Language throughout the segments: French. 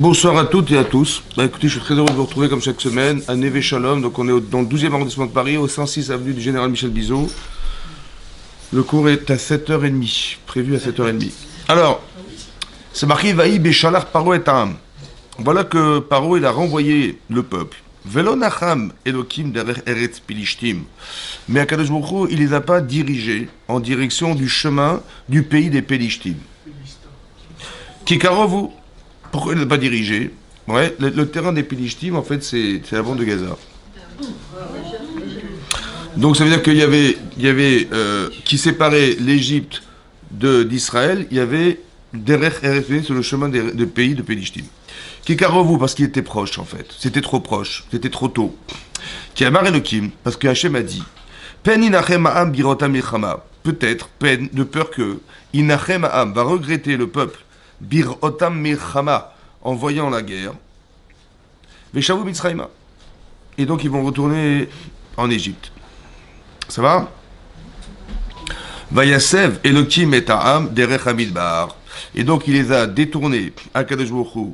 Bonsoir à toutes et à tous. Écoutez, je suis très heureux de vous retrouver comme chaque semaine à Neve Shalom. Donc on est dans le 12e arrondissement de Paris, au 106 avenue du Général Michel Bizot. Le cours est à 7h30, prévu à 7h30. Alors, c'est marqué Vaï Béchalar Paro et Tam. Voilà que Paro il a renvoyé le peuple. Velo Nacham Elokim derech Eretz Pilishtim. Mais Akadosh Baruch Hu, il les a pas dirigés en direction du chemin du pays des Pilishtim. Kikarovu. Pourquoi il ne l'a pas dirigé? Ouais, le terrain des Pilishtim, en fait, c'est la bande de Gaza. Donc ça veut dire qu'il y avait qui séparait l'Égypte d'Israël, il y avait derech Eretz sur le chemin des pays de Pilishtim. Kikarovu, parce qu'il était proche, en fait. C'était trop proche, c'était trop tôt. Kiamar Elokim, parce que Hachem a dit Pen inachem ha'am birotam milchama. Peut-être, peine, de peur que inachem ha'am va regretter le peuple. Bir otam milchama, en voyant la guerre. Veshavu mitzrayma. Et donc ils vont retourner en Égypte. Ça va? Vayasev Elokim et Ta'am derech hamidbar. Et donc il les a détournés, Akadosh Baruch Hu,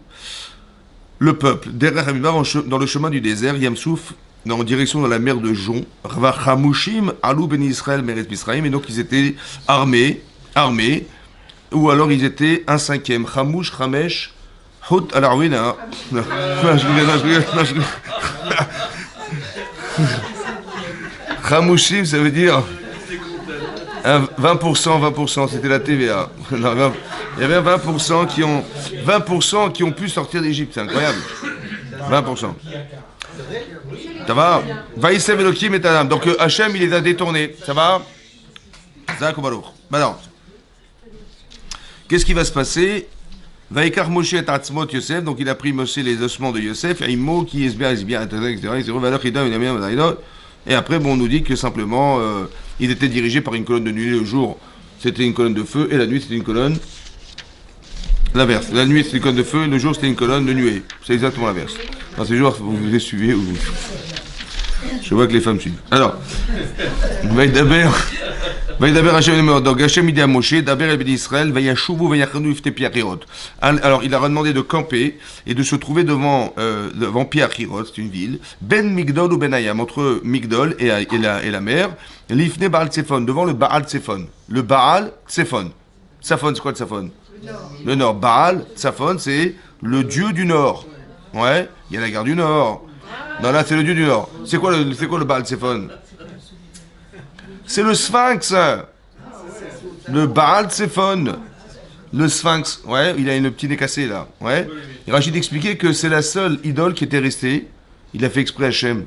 le peuple, derech hamidbar, dans le chemin du désert, Yamsouf, en direction de la mer de Jon. Vachamushim alou ben Israël meret Misraïm. Et donc ils étaient armés, ou alors ils étaient un cinquième. Chamouch, Chamesh, Hot à la ruine. Chamouchim, ça veut dire 20%, c'était la TVA. Il y avait 20% qui ont pu sortir d'Égypte, c'est incroyable. 20%. Ça va? Vaïsem Elokim et Adam. Donc Hachem, il les a détournés. Ça va? Maintenant. Qu'est-ce qui va se passer? Vaikar Moshe et Atzmot Yosef, donc il a pris Moshe les ossements de Yosef, et Imo qui est bien, etc. Et après, bon, on nous dit que simplement, il était dirigé par une colonne de nuée. Le jour, c'était une colonne de feu, et la nuit, c'était une colonne. L'inverse. La nuit, c'était une colonne de feu, et le jour, c'était une colonne de nuée. C'est exactement l'inverse. Dans ces jours, vous les suivez ou vous. Je vois que les femmes suivent. Alors, Vaïdaber Hachem est mort. Donc Hachem dit à Moshe, Daber el ben Israël, Vayashuvu Vayachanu ifte Piachirot. Alors il leur a demandé de camper et de se trouver devant Piachirot, c'est une ville, Ben Migdol ou Ben Hayam, entre Migdol et la mer, l'ifne Baal Tsephon, devant le Baal Tsephon. Le Baal Tsephon. Tsaphon, c'est quoi le Tsaphon? Le nord. Baal Tsaphon, c'est le dieu du nord. Ouais, il y a la gare du nord. Non, là, c'est le dieu du nord. C'est quoi le Baal Tsephon? C'est le Sphinx. Le Baal Tsephon. Le Sphinx. Ouais, il a une petite nez cassé là. Ouais. Et Rachid expliquait que c'est la seule idole qui était restée. Il a fait exprès Hachem.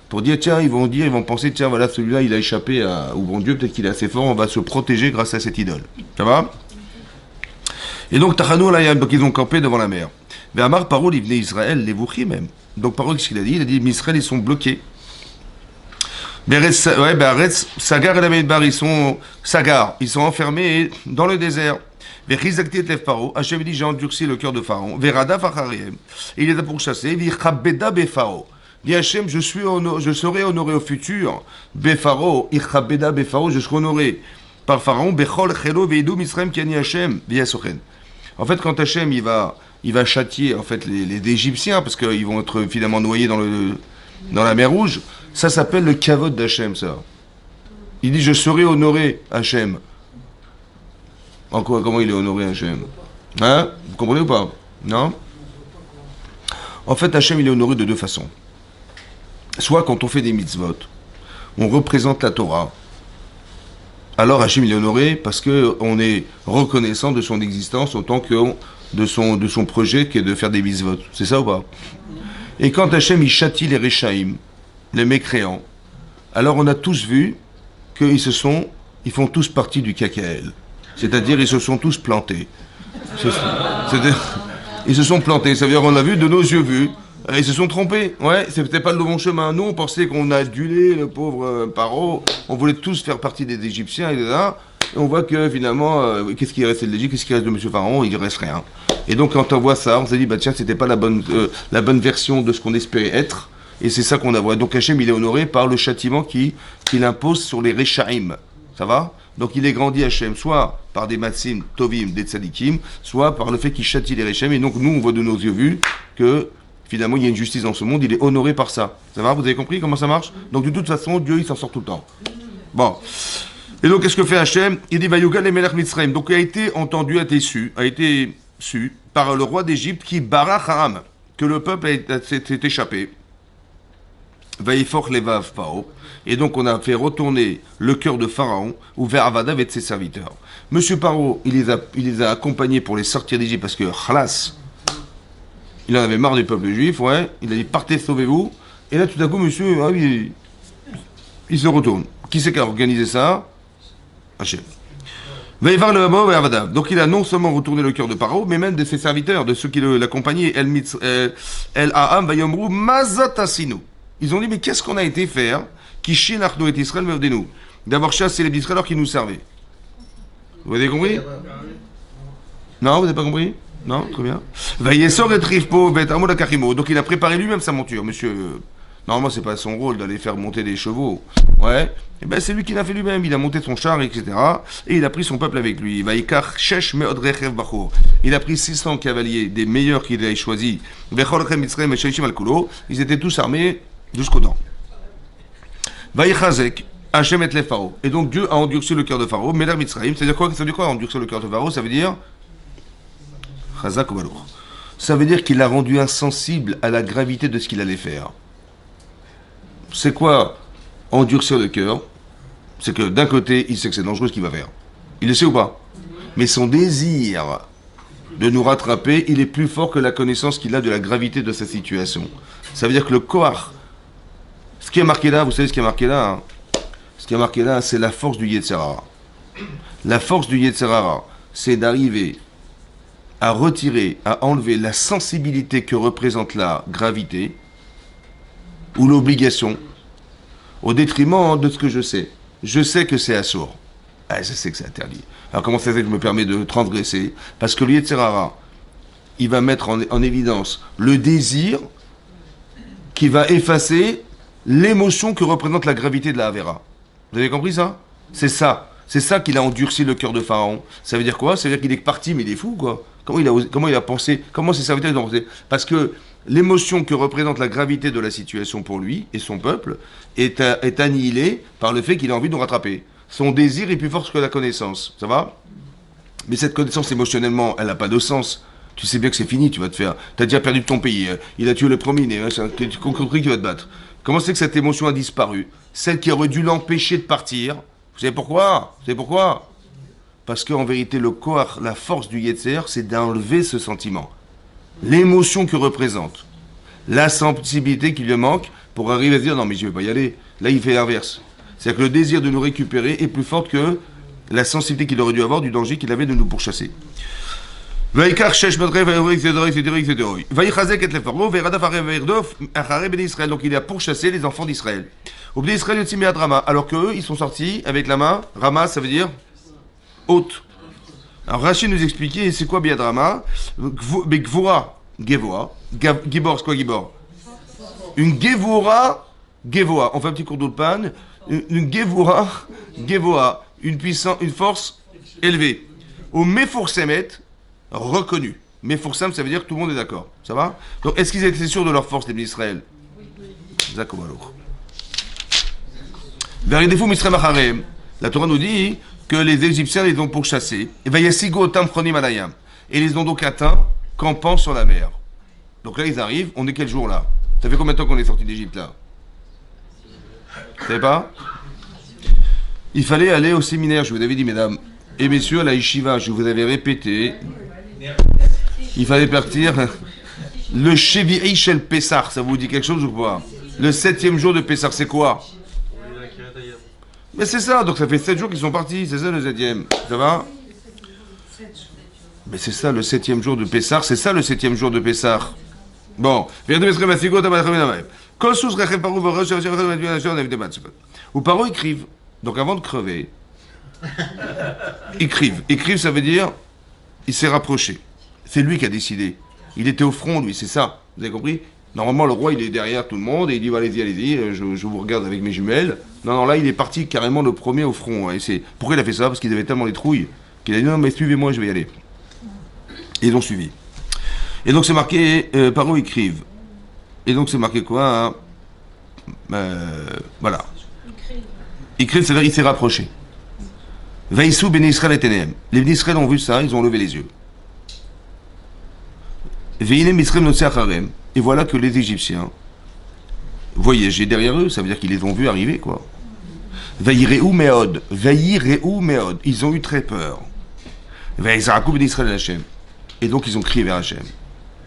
Pour dire, tiens, ils vont penser, tiens, voilà, celui-là, il a échappé au bon Dieu, peut-être qu'il est assez fort, on va se protéger grâce à cette idole. Ça va? Et donc, Tachanou, là, donc ils ont campé devant la mer. Mais Amar Paro, il venait Israël, les Vouchi même. Donc, Paro, qu'est-ce qu'il a dit? Il a dit, Israël, ils sont bloqués. Sagar et la Meidbar, ils sont enfermés dans le désert. Hachem dit, j'ai endurci le cœur de Pharaon. Verada Fachariem. Et il les a pourchassés. Vichabeda Befaro. Dit Hachem, je serai honoré au futur. Befaro, Ichabeda Befaro, je serai honoré par Pharaon. Bechol Chelo Veidou Misraim Kiani Hachem Viasochen. En fait, quand Hachem il va châtier en fait les Égyptiens parce qu'ils vont être finalement noyés dans la mer Rouge. Ça s'appelle le kavod d'Hachem, ça. Il dit, je serai honoré, Hachem. En quoi, comment il est honoré, Hachem? Hein? Vous comprenez ou pas? Non? En fait, Hachem, il est honoré de deux façons. Soit quand on fait des mitzvot, on représente la Torah. Alors Hachem, il est honoré parce qu'on est reconnaissant de son existence autant que de son projet qui est de faire des mitzvot. C'est ça ou pas? Et quand Hachem, il châtie les Réchaïm, les mécréants, alors on a tous vu qu'ils ils font tous partie du KKL. C'est-à-dire, ils se sont tous plantés. Ils se sont plantés. Ça veut dire, on a vu de nos yeux vus. Ils se sont trompés. Ouais, c'était pas le bon chemin. Nous, on pensait qu'on a adulé le pauvre Paro. On voulait tous faire partie des Égyptiens, etc. Et on voit que finalement, qu'est-ce qui reste de l'Égypte? Qu'est-ce qui reste de M. Pharaon? Il ne reste rien. Et donc, quand on voit ça, on s'est dit, bah tiens, c'était pas la bonne version de ce qu'on espérait être. Et c'est ça qu'on a vu. Donc Hachem, il est honoré par le châtiment qu'il impose sur les Réchaïm. Ça va? Donc il est grandi Hachem, soit par des matsim, tovim, des tzadikim, soit par le fait qu'il châtie les Hachem. Et donc nous, on voit de nos yeux vus que finalement il y a une justice dans ce monde, il est honoré par ça. Ça va, vous avez compris comment ça marche? Donc de toute façon, Dieu, il s'en sort tout le temps. Bon. Et donc qu'est-ce que fait Hachem? Il dit Vayogal et Melech Mitzrayim. Donc il a été entendu, a été su par le roi d'Égypte qui barach Haram, que le peuple s'est échappé. Vaïfor levav pao. Et donc on a fait retourner le cœur de Pharaon ou vers Avadav et de ses serviteurs. Monsieur Paro, il les a accompagnés pour les sortir d'Égypte parce que Khalas, il en avait marre du peuple juif, ouais. Il a dit partez, sauvez-vous. Et là tout à coup, monsieur, ah oui, il se retourne. Qui c'est qui a organisé ça? Hachem. Vaïvar le Habo et Avadav. Donc il a non seulement retourné le cœur de Paro, mais même de ses serviteurs, de ceux qui l'accompagnaient. El Aham Vayomru Mazatasinu. Ils ont dit mais qu'est-ce qu'on a été faire? Kishin Achno et Israël nous d'avoir chassé les Israël alors qu'ils nous servaient. Vous avez compris? Non, vous n'avez pas compris? Non, très bien. Vayesor et Trifpo Bet Amod Akachimo. Donc il a préparé lui-même sa monture, monsieur. Normalement, c'est pas son rôle d'aller faire monter des chevaux. Ouais. Et ben c'est lui qui l'a fait lui-même. Il a monté son char, etc. Et il a pris son peuple avec lui. Vaikar Shesh Meod Rechev Bachor. Il a pris 600 cavaliers, des meilleurs qu'il avait choisis. Vecholchem Mitzrayim et Sheishim Al-Kulo. Ils étaient tous armés jusqu'aux dents. Vaïchazek, Hachem et les Pharaons. Et donc Dieu a endurci le cœur de Pharaon, Meler Mitzrayim. C'est-à-dire quoi? Ça veut dire quoi endurcir le cœur de Pharaon? Ça veut dire Chazak ou Balour. Ça veut dire qu'il l'a rendu insensible à la gravité de ce qu'il allait faire. C'est quoi endurcir le cœur? C'est que d'un côté, il sait que c'est dangereux ce qu'il va faire. Il le sait ou pas? Mais son désir de nous rattraper, il est plus fort que la connaissance qu'il a de la gravité de sa situation. Ça veut dire que le Koach, ce qui est marqué là, vous savez ce qui est marqué là, hein? Ce qui est marqué là, c'est la force du Yetzer Hara. La force du Yetzer Hara, c'est d'arriver à retirer, à enlever la sensibilité que représente la gravité ou l'obligation au détriment de ce que je sais. Je sais que c'est assourd. Ah, je sais que c'est interdit. Alors comment ça fait que je me permets de transgresser? Parce que le Yetzer Hara, il va mettre en évidence le désir qui va effacer l'émotion que représente la gravité de la Havera. Vous avez compris ça? C'est ça. C'est ça qu'il a endurci le cœur de Pharaon. Ça veut dire quoi? Ça veut dire qu'il est parti, mais il est fou, quoi. Comment il a pensé? Comment ses serviteurs ont pensé? Parce que l'émotion que représente la gravité de la situation pour lui et son peuple est annihilée par le fait qu'il a envie de nous rattraper. Son désir est plus fort que la connaissance. Ça va? Mais cette connaissance émotionnellement, elle n'a pas de sens. Tu sais bien que c'est fini, tu vas te faire. Tu as déjà perdu ton pays. Il a tué le premier, tu compris qu'il va te battre. Comment c'est que cette émotion a disparu? Celle qui aurait dû l'empêcher de partir. Vous savez pourquoi? Vous savez pourquoi? Parce qu'en vérité, le corps, la force du Yetzer, c'est d'enlever ce sentiment. L'émotion que représente. La sensibilité qui lui manque pour arriver à se dire non mais je ne vais pas y aller. Là il fait l'inverse. C'est-à-dire que le désir de nous récupérer est plus fort que la sensibilité qu'il aurait dû avoir du danger qu'il avait de nous pourchasser. Donc il a pourchassé les enfants d'Israël. Alors qu'eux, ils sont sortis avec la main. Rama, ça veut dire haute. Alors Rachid nous expliquait, c'est quoi Biadrama? Gvura, Gevoa. Gibor, c'est quoi Gibor? Une Gevura, Gevoa. On fait un petit cours d'eau de panne. Une Gevura, Gevoa. Une force élevée. Au Meforsemet, reconnu. Meforsem, ça veut dire que tout le monde est d'accord. Ça va? Donc, est-ce qu'ils étaient sûrs de leur force, les d'Israël? Zakobalour. Vers les défauts, Misraim Acharem. La Torah nous dit que les Égyptiens les ont pourchassés. Et Vayasigo Otam Chronim Alayam. Et ils les ont donc atteints, campant sur la mer. Donc là, ils arrivent. On est quel jour là? Ça fait combien de temps qu'on est sorti d'Égypte là? Vous savez pas? Il fallait aller au séminaire, je vous avais dit, mesdames et messieurs, à la Yeshiva, je vous avais répété. Il fallait partir le Shevi'i Shel Pessah. Ça vous dit quelque chose ou pas? Le 7e jour de Pessah, c'est quoi? Mais c'est ça, donc ça fait 7 jours qu'ils sont partis, c'est ça le 7e. Ça va? Mais c'est ça le 7e jour de Pessah, c'est ça le 7e jour de Pessah. Bon, ou Paro écrivent. Donc avant de crever, écrivent. Écrivent, ça veut dire, il s'est rapproché. C'est lui qui a décidé. Il était au front, lui, c'est ça. Vous avez compris? Normalement, le roi, il est derrière tout le monde et il dit allez-y, allez-y, je vous regarde avec mes jumelles. Non, non, là, il est parti carrément le premier au front. Et c'est... Pourquoi il a fait ça? Parce qu'ils avaient tellement les trouilles qu'il a dit non, mais suivez-moi, je vais y aller. Et ils ont suivi. Et donc, c'est marqué, Paro écrivent. Et donc, c'est marqué quoi hein voilà. Écrivent, c'est-à-dire il s'est rapproché. Vaïsou ben Israël et Ténéem. Les ben Israël ont vu ça, ils ont levé les yeux. Veinem Israël notsé acharem. Et voilà que les Égyptiens voyageaient derrière eux, ça veut dire qu'ils les ont vus arriver, quoi. Vaïreu meod. Ils ont eu très peur. Vaïzarakou ben Israël Hachem. Et donc ils ont crié vers Hachem.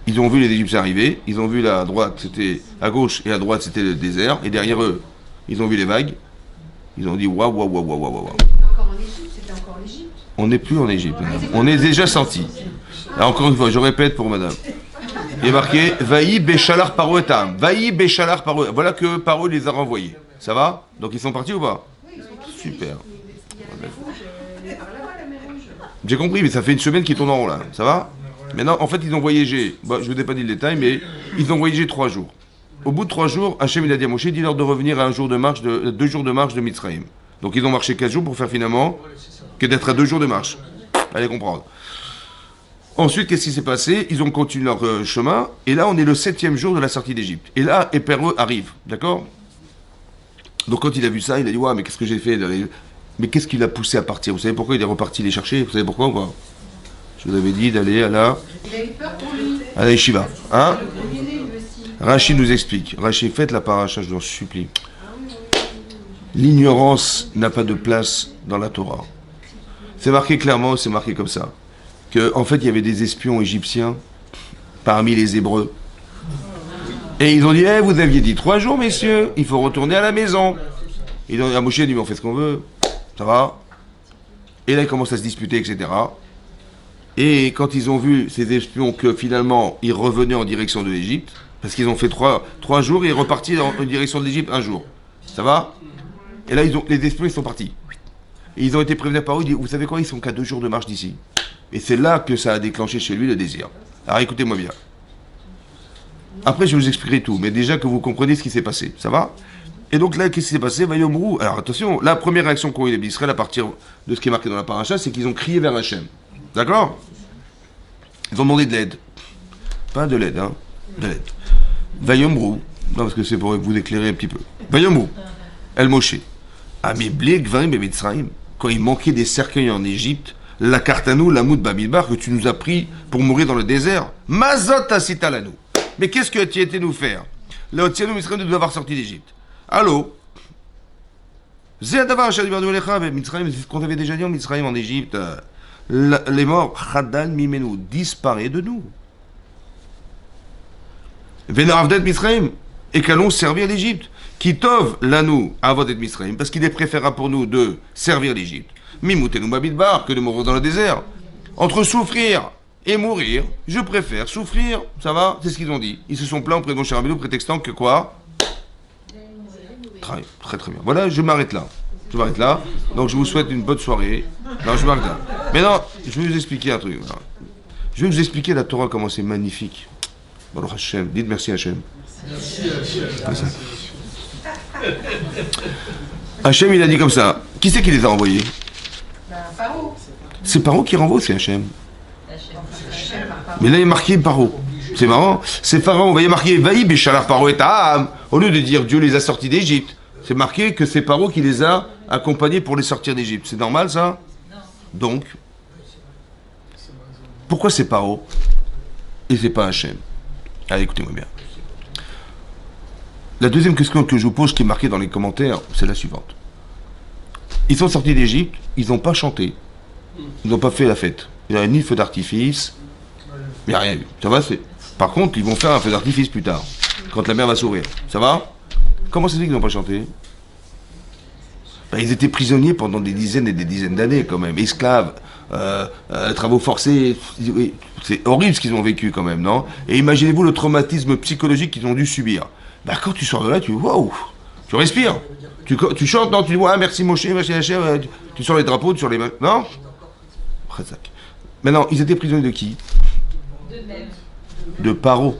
Ils ont vu les Égyptiens arriver, ils ont vu à droite, c'était à gauche et à droite, c'était le désert, et derrière eux, ils ont vu les vagues. Ils ont dit waouh, waouh, waouh, waouh, waouh. C'était encore l'Égypte. On n'est plus en Égypte, on est déjà sorti. Alors encore une fois, je répète pour madame. Il est marqué Vaï Béchalar Paro etam. Vaï Béchalar Paro. Voilà que Paro les a renvoyés. Ça va? Donc ils sont partis ou pas? Super. J'ai compris, mais ça fait une semaine qu'ils tournent en rond là. Ça va? Maintenant, en fait, ils ont voyagé. Bon, je ne vous ai pas dit le détail, mais ils ont voyagé 3 jours. Au bout de 3 jours, Hachem il a dit à Moshe, dis-leur de revenir à 2 jours de marche de Mitzrayim. Donc ils ont marché 4 jours pour faire finalement que d'être à 2 jours de marche. Allez comprendre. Ensuite, qu'est-ce qui s'est passé? Ils ont continué leur chemin, et là, on est le 7e jour de la sortie d'Égypte. Et là, Épereux arrive, d'accord? Donc quand il a vu ça, il a dit, ouais, mais qu'est-ce que j'ai fait? Mais qu'est-ce qui l'a poussé à partir? Vous savez pourquoi il est reparti les chercher? Vous savez pourquoi ou pas? Je vous avais dit d'aller à la yeshiva. Hein? Rachid nous explique. Rachid, faites la paracha, je vous en supplie. L'ignorance n'a pas de place dans la Torah. C'est marqué clairement, c'est marqué comme ça. Qu'en fait, il y avait des espions égyptiens parmi les Hébreux. Et ils ont dit, vous aviez dit 3 jours, messieurs, il faut retourner à la maison. Et donc, Moshe a dit, mais on fait ce qu'on veut. Ça va? Et là, ils commencent à se disputer, etc. Et quand ils ont vu ces espions que finalement ils revenaient en direction de l'Égypte, parce qu'ils ont fait 3 jours et ils repartis en direction de l'Égypte 1 jour. Ça va? Et là, les espions ils sont partis. Et ils ont été prévenus par eux, ils disent, vous savez quoi, ils sont qu'à 2 jours de marche d'ici. Et c'est là que ça a déclenché chez lui le désir. Alors écoutez-moi bien. Après, je vais vous expliquerai tout, mais déjà que vous compreniez ce qui s'est passé. Ça va? Et donc là, qu'est-ce qui s'est passé? Vayomrou. Alors attention, la première réaction qu'ont eu les Israël à partir de ce qui est marqué dans la paracha, c'est qu'ils ont crié vers Hachem. D'accord? Ils ont demandé de l'aide. Pas de l'aide, hein? De l'aide. Vayomrou. Non, parce que c'est pour vous éclairer un petit peu. Vayomrou. El Moshe. Ameblé Gvarim et Mitzrayim. Quand il manquait des cercueils en Égypte, la Kartanou, la Moud Bamidbar, que tu nous as pris pour mourir dans le désert. Mazot Asitalanou. Mais qu'est-ce que tu étais nous faire? Là, Otianou Mitzrayim de avoir sorti d'Égypte. Allô? C'est ce qu'on avait déjà dit en Mitzrayim en Égypte. Les morts, Chadal Mimenu, disparaît de nous. Venaravdet Mitzrayim, et qu'allons servir l'Égypte. Kitov lanou avodet Mitzrayim, parce qu'il est préférable pour nous de servir l'Égypte. Mimoutenu Babidbar, que de mourir dans le désert. Entre souffrir et mourir, je préfère souffrir. Ça va? C'est ce qu'ils ont dit. Ils se sont plaints auprès de mon cher Rabbeinu, prétextant que quoi? Très, très très bien. Voilà, je m'arrête là. Donc je vous souhaite une bonne soirée. Non, je m'arrête là. Mais non, je vais vous expliquer un truc. Je vais vous expliquer la Torah, comment c'est magnifique. Baruch Hashem. Dites merci Hashem. Merci Hashem. Hashem, il a dit comme ça. Qui c'est qui les a envoyés? Paro. C'est Paro qui renvoie, c'est Hashem. Mais là, il est marqué Paro. C'est marrant. C'est Pharaon. Vous voyez marqué Vaï Béchalar Paro et Taham. Au lieu de dire Dieu les a sortis d'Égypte, c'est marqué que c'est Paro qui les a accompagnés pour les sortir d'Égypte. C'est normal ça? Donc, pourquoi c'est Paro et c'est pas Hachem? Allez, écoutez-moi bien. La deuxième question que je vous pose, qui est marquée dans les commentaires, c'est la suivante. Ils sont sortis d'Égypte, ils n'ont pas chanté, ils n'ont pas fait la fête. Il n'y a ni feu d'artifice, il n'y a rien eu. Ça va, c'est... Par contre, ils vont faire un feu d'artifice plus tard, quand la mer va s'ouvrir. Ça va? Comment ça se fait qu'ils n'ont pas chanté? Ils étaient prisonniers pendant des dizaines et des dizaines d'années, quand même. Esclaves, travaux forcés. C'est horrible ce qu'ils ont vécu, quand même, non? Et imaginez-vous le traumatisme psychologique qu'ils ont dû subir. Quand tu sors de là, tu waouh, tu respires. Tu chantes, non? Tu dis, ouais, merci Moshe, merci Hachem. Tu sors les drapeaux, tu sors les mains. Non? Maintenant, ils étaient prisonniers de qui? De Paro.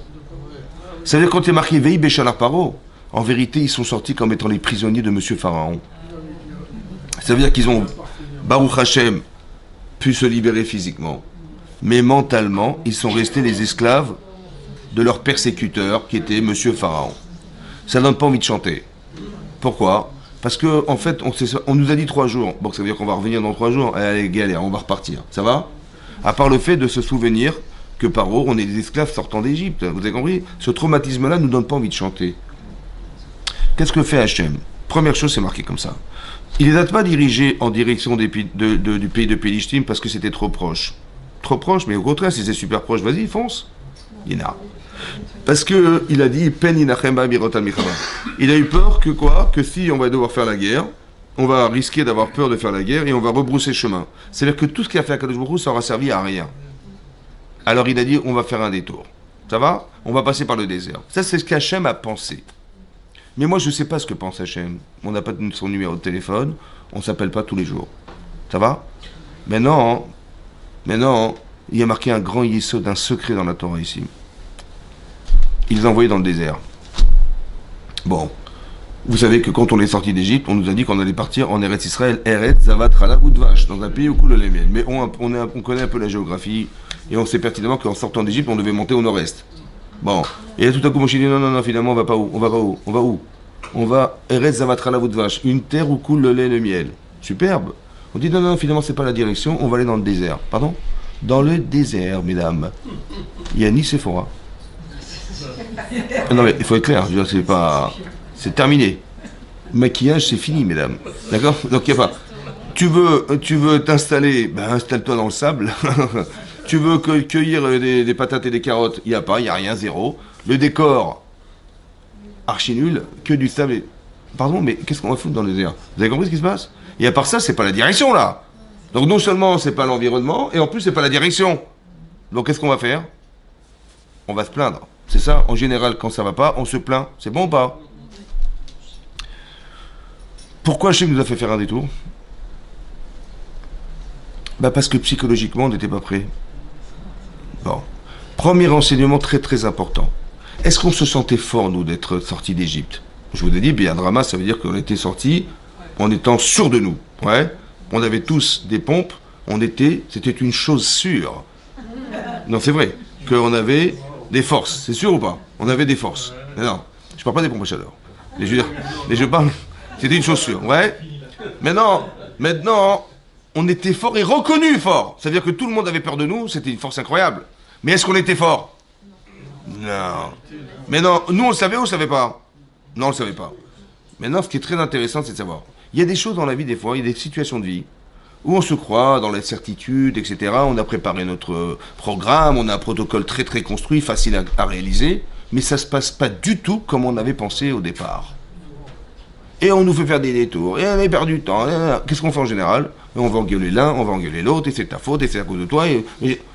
Ça veut dire quand il est marqué Vehi Béchalar Paro, en vérité, ils sont sortis comme étant les prisonniers de Monsieur Pharaon. Ça veut dire qu'ils ont, Baruch Hashem, pu se libérer physiquement. Mais mentalement, ils sont restés les esclaves de leur persécuteur, qui était Monsieur Pharaon. Ça donne pas envie de chanter. Pourquoi? Parce que en fait, on nous a dit 3 jours. Bon, ça veut dire qu'on va revenir dans 3 jours. Allez, galère, on va repartir. Ça va? À part le fait de se souvenir que Paro, on est des esclaves sortant d'Égypte. Vous avez compris? Ce traumatisme-là nous donne pas envie de chanter. Qu'est-ce que fait Hachem? Première chose, c'est marqué comme ça. Il ne les a pas dirigés en direction du pays de Pélishtim parce que c'était trop proche. Trop proche, mais au contraire, si c'est super proche, vas-y, fonce. Yéna. Parce que il a dit Pen inachemba mirotal michaba. Il a eu peur que quoi? Que si on va devoir faire la guerre, on va risquer d'avoir peur de faire la guerre et on va rebrousser chemin. C'est-à-dire que tout ce qu'il a fait à Kadosh Baruch Hu, ça aura servi à rien. Alors il a dit on va faire un détour. Ça va? On va passer par le désert. Ça, c'est ce qu'Hachem a pensé. Mais moi, je ne sais pas ce que pense Hachem. On n'a pas son numéro de téléphone, on ne s'appelle pas tous les jours. Ça va? Mais non, il y a marqué un grand yesod, un secret dans la Torah ici. Il les a envoyés dans le désert. Bon, vous savez que quand on est sorti d'Égypte, on nous a dit qu'on allait partir en Eretz Israël, Eretz Zavat Chala Udvash, dans un pays où coule le lait miel. Mais on connaît un peu la géographie et on sait pertinemment qu'en sortant d'Égypte, on devait monter au nord-est. Bon, et là tout à coup, moi je dis non, finalement on va pas où? On va où? On va Eretz Zavat Chala Udvash, une terre où coule le lait et le miel. Superbe. On dit non, finalement c'est pas la direction, on va aller dans le désert. Pardon? Dans le désert, mesdames. Il y a ni Sephora. Non mais il faut être clair, je veux dire, c'est pas... C'est terminé. Maquillage, c'est fini, mesdames. D'accord? Donc il n'y a pas... Tu veux t'installer, ben installe-toi dans le sable. Tu veux cueillir des patates et des carottes, il n'y a pas, il n'y a rien, zéro. Le décor, archi nul, que du sable. Pardon, mais qu'est-ce qu'on va foutre dans le désert? Vous avez compris ce qui se passe? Et à part ça, c'est pas la direction, là. Donc non seulement c'est pas l'environnement, et en plus c'est pas la direction. Donc qu'est-ce qu'on va faire? On va se plaindre. C'est ça, en général, quand ça va pas, on se plaint. C'est bon ou pas? Pourquoi Hachem nous a fait faire un détour? Bah parce que psychologiquement, on n'était pas prêt. Bon. Premier renseignement très très important. Est-ce qu'on se sentait fort, nous, d'être sortis d'Égypte? Je vous ai dit, bien drama, ça veut dire qu'on était sortis en étant sûrs de nous. Ouais. On avait tous des pompes, c'était une chose sûre. Non, c'est vrai, qu'on avait des forces, c'est sûr ou pas? On avait des forces. Mais non, je parle pas des pompes à chaleur. Mais je parle, c'était une chose sûre, ouais. Maintenant, on était fort et reconnu fort. Ça veut dire que tout le monde avait peur de nous, c'était une force incroyable. Mais est-ce qu'on était fort? Non. Mais non, nous on le savait ou on le savait pas? Non, on le savait pas. Maintenant, ce qui est très intéressant, c'est de savoir. Il y a des choses dans la vie, des fois, il y a des situations de vie où on se croit dans la certitude, etc. On a préparé notre programme, on a un protocole très très construit, facile à réaliser, mais ça ne se passe pas du tout comme on avait pensé au départ. Et on nous fait faire des détours, et on a perdu du temps. Qu'est-ce qu'on fait en général? On va engueuler l'un, on va engueuler l'autre, et c'est ta faute, et c'est à cause de toi. Et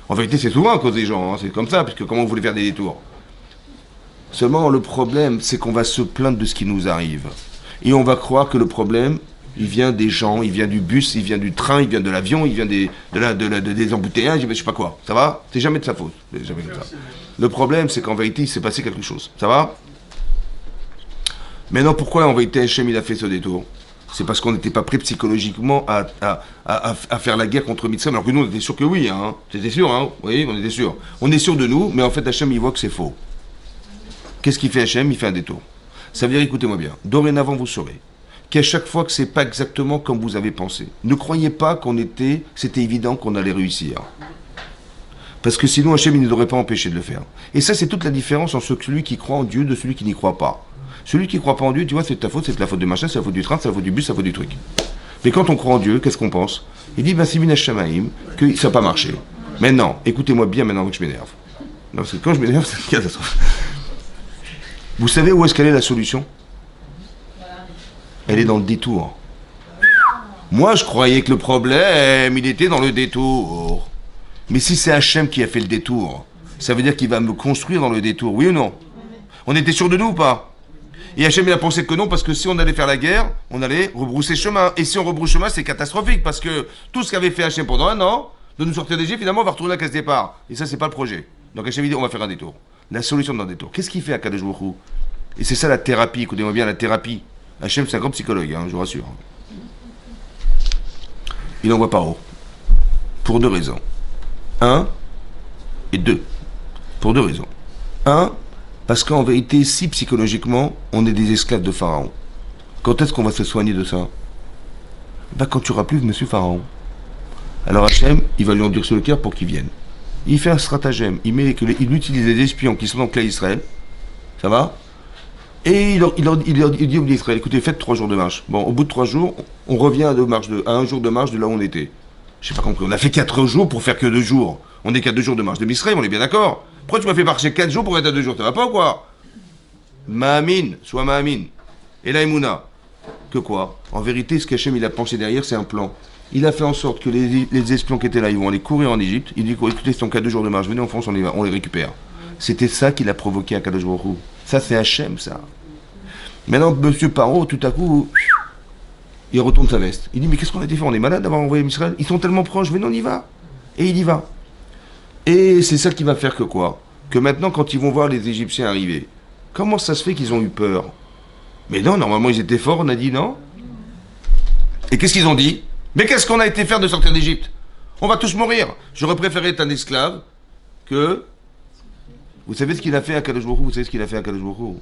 en vérité, c'est souvent à cause des gens, hein, c'est comme ça, puisque comment vous voulez faire des détours? Seulement, le problème, c'est qu'on va se plaindre de ce qui nous arrive. Et on va croire que le problème, il vient des gens, il vient du bus, il vient du train, il vient de l'avion, il vient des embouteillages, je sais pas quoi. Ça va? C'est jamais de sa faute. C'est jamais comme ça. Le problème, c'est qu'en vérité, il s'est passé quelque chose. Ça va? Maintenant, pourquoi en vérité Hachem il a fait ce détour? C'est parce qu'on n'était pas prêt psychologiquement à faire la guerre contre Mitzrayim, alors que nous on était sûr que oui, hein. C'était sûr, hein. Oui, on était sûr. On est sûr de nous, mais en fait Hachem il voit que c'est faux. Qu'est-ce qu'il fait Hachem? Il fait un détour. Ça veut dire, écoutez-moi bien, dorénavant vous saurez qu'à chaque fois que c'est pas exactement comme vous avez pensé, ne croyez pas c'était évident qu'on allait réussir. Parce que sinon Hachem il ne nous aurait pas empêché de le faire. Et ça c'est toute la différence entre celui qui croit en Dieu de celui qui n'y croit pas. Celui qui ne croit pas en Dieu, tu vois, c'est de ta faute, c'est de la faute de machin, c'est la faute du train, c'est la faute du bus, c'est la faute du truc. Mais quand on croit en Dieu, qu'est-ce qu'on pense? Il dit, c'est Minash Shamaim, que ça n'a pas marché. Maintenant, écoutez-moi bien maintenant que je m'énerve. Non, parce que quand je m'énerve, c'est une catastrophe. Vous savez où est-ce qu'elle est la solution? Elle est dans le détour. Moi, je croyais que le problème, il était dans le détour. Mais si c'est Hachem qui a fait le détour, ça veut dire qu'il va me construire dans le détour, oui ou non? On était sûr de nous ou pas? Et Hachem il a pensé que non, parce que si on allait faire la guerre, on allait rebrousser chemin. Et si on rebrousse chemin, c'est catastrophique, parce que tout ce qu'avait fait Hachem pendant un an, de nous sortir d'Égypte, finalement, on va retourner à la case départ. Et ça, c'est pas le projet. Donc Hachem dit, on va faire un détour. la solution dans le détour. Qu'est-ce qu'il fait à Kadosh Baruch Hu? Et c'est ça la thérapie, écoutez-moi bien, la thérapie. Hachem, c'est un grand psychologue, je vous rassure. Il envoie Paro. Pour deux raisons. Un et deux. Pour deux raisons. Un, parce qu'en vérité, si psychologiquement, on est des esclaves de Pharaon, quand est-ce qu'on va se soigner de ça? Quand tu auras plus de Monsieur Pharaon. Alors Hachem, il va lui endurcir le cœur pour qu'il vienne. Il fait un stratagème. Il utilise les espions qui sont dans le clan Israël. Ça va? Et il dit aux Israël, écoutez, faites 3 jours de marche. Bon, au bout de 3 jours, on revient à un jour de marche de là où on était. Je n'ai pas compris. On a fait 4 jours pour faire que 2 jours. On n'est qu'à 2 jours de marche de Israël, on est bien d'accord? Pourquoi tu m'as fait marcher 4 jours pour être à 2 jours? Ça va pas ou quoi? Ma'amin, soit Ma'amin. Et la Emouna. Que quoi? En vérité, ce qu'Hachem il a pensé derrière, c'est un plan. Il a fait en sorte que les espions qui étaient là, ils vont aller courir en Égypte. Il dit, écoutez, c'est en cas 2 jours de marche, venez en France, on les récupère. C'était ça qu'il a provoqué à Kadosh Baruch Hu. Ça, c'est Hachem, ça. Maintenant, Monsieur Paro, tout à coup, il retourne sa veste. Il dit, mais qu'est-ce qu'on a été fait? On est malade d'avoir envoyé Israël. Ils sont tellement proches, venez, on y va. Et il y va. Et c'est ça qui va faire que quoi? Que maintenant, quand ils vont voir les Égyptiens arriver, comment ça se fait qu'ils ont eu peur? Mais non, normalement, ils étaient forts, on a dit non. Et qu'est-ce qu'ils ont dit? Mais qu'est-ce qu'on a été faire de sortir d'Égypte? On va tous mourir. J'aurais préféré être un esclave que... Vous savez ce qu'il a fait à Kadosh Baruch Hu? Vous savez ce qu'il a fait à Kadosh Baruch Hu?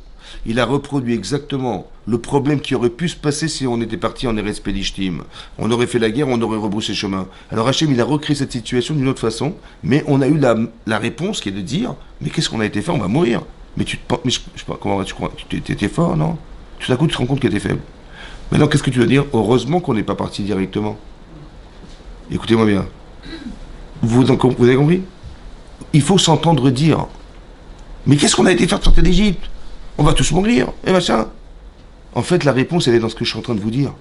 Il a reproduit exactement le problème qui aurait pu se passer si on était parti en Eretz Pelishtim. On aurait fait la guerre, on aurait rebroussé chemin. Alors Hachem, il a recréé cette situation d'une autre façon, mais on a eu la réponse qui est de dire, mais qu'est-ce qu'on a été fait? On va mourir. Mais tu te... Mais je sais pas, comment tu crois? Tu étais fort, non? Tout à coup, tu te rends compte que tu étais faible. Maintenant, qu'est-ce que tu veux dire? Heureusement qu'on n'est pas parti directement. Écoutez-moi bien. Vous avez compris? Il faut s'entendre dire. Mais qu'est-ce qu'on a été faire de sortir d'Égypte? On va tous mourir, et machin. En fait, la réponse, elle est dans ce que je suis en train de vous dire.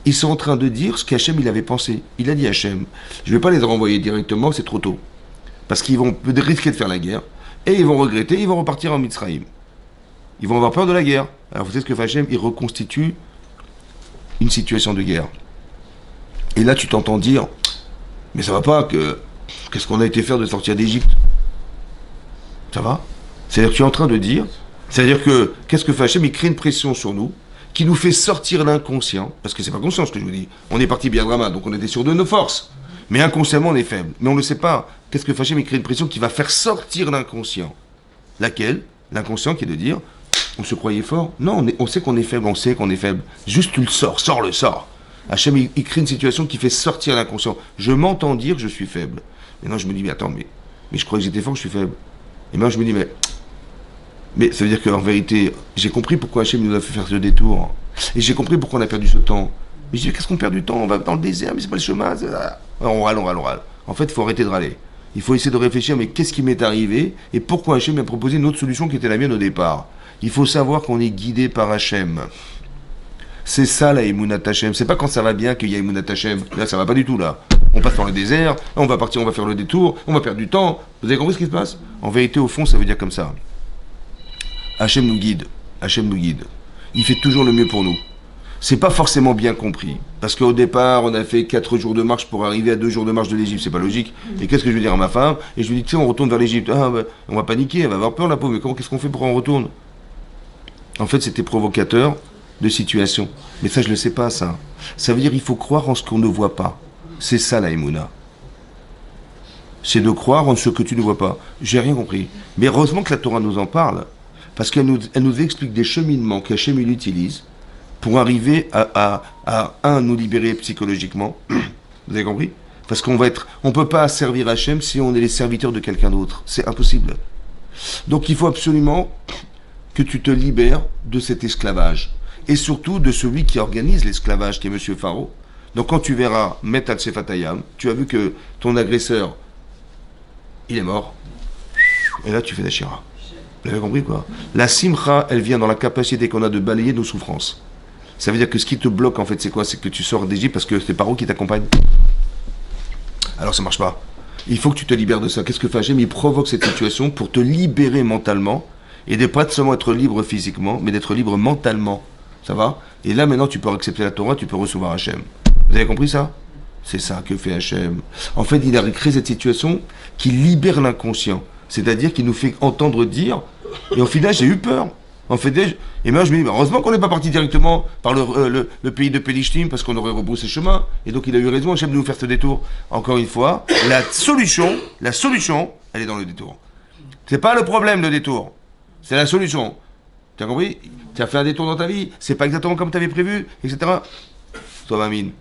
Ils sont en train de dire ce qu'Hachem, il avait pensé. Il a dit Hachem, je ne vais pas les renvoyer directement, c'est trop tôt. Parce qu'ils vont risquer de faire la guerre, et ils vont regretter, ils vont repartir en Mitzrayim. Ils vont avoir peur de la guerre. Alors vous savez ce que fait Hachem? Il reconstitue une situation de guerre. Et là, tu t'entends dire, mais ça va pas, qu'est-ce qu'on a été faire de sortir d'Égypte? Ça va? C'est-à-dire que tu es en train de dire, c'est-à-dire que, qu'est-ce que fait Hachem? Il crée une pression sur nous, qui nous fait sortir l'inconscient, parce que c'est pas conscient ce que je vous dis. On est parti bien drama, donc on était sûr de nos forces. Mais inconsciemment, on est faible. Mais on ne le sait pas. Qu'est-ce que fait Hachem? Il crée une pression qui va faire sortir l'inconscient. Laquelle? L'inconscient qui est de dire, on se croyait fort? Non, on sait qu'on est faible, on sait qu'on est faible. Juste tu le sors, sors. Hachem, il crée une situation qui fait sortir l'inconscient. Je m'entends dire que je suis faible. Et non, je me dis, mais attends, mais je croyais que j'étais fort, je suis faible. Et moi, je me dis, mais ça veut dire qu'en vérité, j'ai compris pourquoi Hachem nous a fait faire ce détour. Et j'ai compris pourquoi on a perdu ce temps. Mais je dis, qu'est-ce qu'on perd du temps? On va dans le désert, mais c'est pas le chemin. On râle. En fait, il faut arrêter de râler. Il faut essayer de réfléchir, mais qu'est-ce qui m'est arrivé? Et pourquoi Hachem m'a proposé une autre solution qui était la mienne au départ? Il faut savoir qu'on est guidé par Hachem. C'est ça la Emunat Hachem. C'est pas quand ça va bien qu'il y a Emunat Hachem. Là, ça va pas du tout, là. On passe par le désert, on va partir, on va faire le détour, on va perdre du temps. Vous avez compris ce qui se passe? En vérité, au fond, ça veut dire comme ça. Hachem nous guide. Il fait toujours le mieux pour nous. C'est pas forcément bien compris. Parce qu'au départ, on a fait 4 jours de marche pour arriver à 2 jours de marche de l'Égypte. C'est pas logique. Et qu'est-ce que je vais dire à ma femme? Et je lui dis, tu sais, on retourne vers l'Égypte. On va paniquer, elle va avoir peur, la pauvre. Mais qu'est-ce qu'on fait pour qu'on retourne? En fait, c'était provocateur de situation. Mais ça, je le sais pas, ça. Ça veut dire qu'il faut croire en ce qu'on ne voit pas. C'est ça, la Emouna. C'est de croire en ce que tu ne vois pas. J'ai rien compris. Mais heureusement que la Torah nous en parle. Parce qu'elle nous explique des cheminements qu'Hachem il utilise pour arriver à nous libérer psychologiquement. Vous avez compris? Parce qu'on peut pas servir Hachem si on est les serviteurs de quelqu'un d'autre. C'est impossible. Donc il faut absolument que tu te libères de cet esclavage. Et surtout de celui qui organise l'esclavage, qui est Monsieur Pharaon. Donc quand tu verras Metal Sefatayam, tu as vu que ton agresseur, il est mort. Et là tu fais la shira. Vous avez compris quoi? La simcha, elle vient dans la capacité qu'on a de balayer nos souffrances. Ça veut dire que ce qui te bloque en fait c'est quoi? C'est que tu sors d'Égypte parce que c'est Pharaon qui t'accompagne. Alors ça marche pas. Il faut que tu te libères de ça. Qu'est-ce que fait Hachem? Il provoque cette situation pour te libérer mentalement et de pas seulement être libre physiquement, mais d'être libre mentalement. Ça va? Et là maintenant tu peux accepter la Torah, tu peux recevoir Hachem. Vous avez compris ça? C'est ça que fait Hachem. En fait, il a créé cette situation qui libère l'inconscient. C'est-à-dire qu'il nous fait entendre dire, et au final, j'ai eu peur. En fait, et moi, je me dis, heureusement qu'on n'est pas parti directement par le pays de Pélishtim, parce qu'on aurait rebroussé chemin. Et donc, il a eu raison, Hachem, de nous faire ce détour. Encore une fois, la solution, elle est dans le détour. C'est pas le problème, le détour. C'est la solution. Tu as compris? Tu as fait un détour dans ta vie, c'est pas exactement comme tu avais prévu, etc. Toi, Mamine,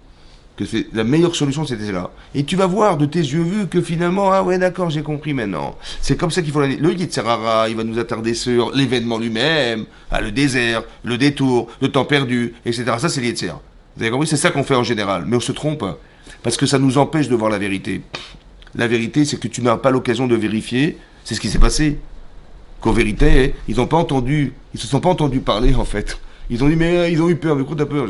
que c'est la meilleure solution, c'était là. Et tu vas voir de tes yeux vus que finalement, ah ouais, d'accord, j'ai compris maintenant. C'est comme ça qu'il faut l'année. Le Yitzhara, il va nous attarder sur l'événement lui-même, le désert, le détour, le temps perdu, etc. Ça, c'est l'Yitzhara. Vous avez compris? C'est ça qu'on fait en général. Mais on se trompe, parce que ça nous empêche de voir la vérité. La vérité, c'est que tu n'as pas l'occasion de vérifier. C'est ce qui s'est passé. Qu'en vérité, ils se sont pas entendus parler, en fait. Ils ont dit, mais ils ont eu peur. Mais pourquoi t'as peur?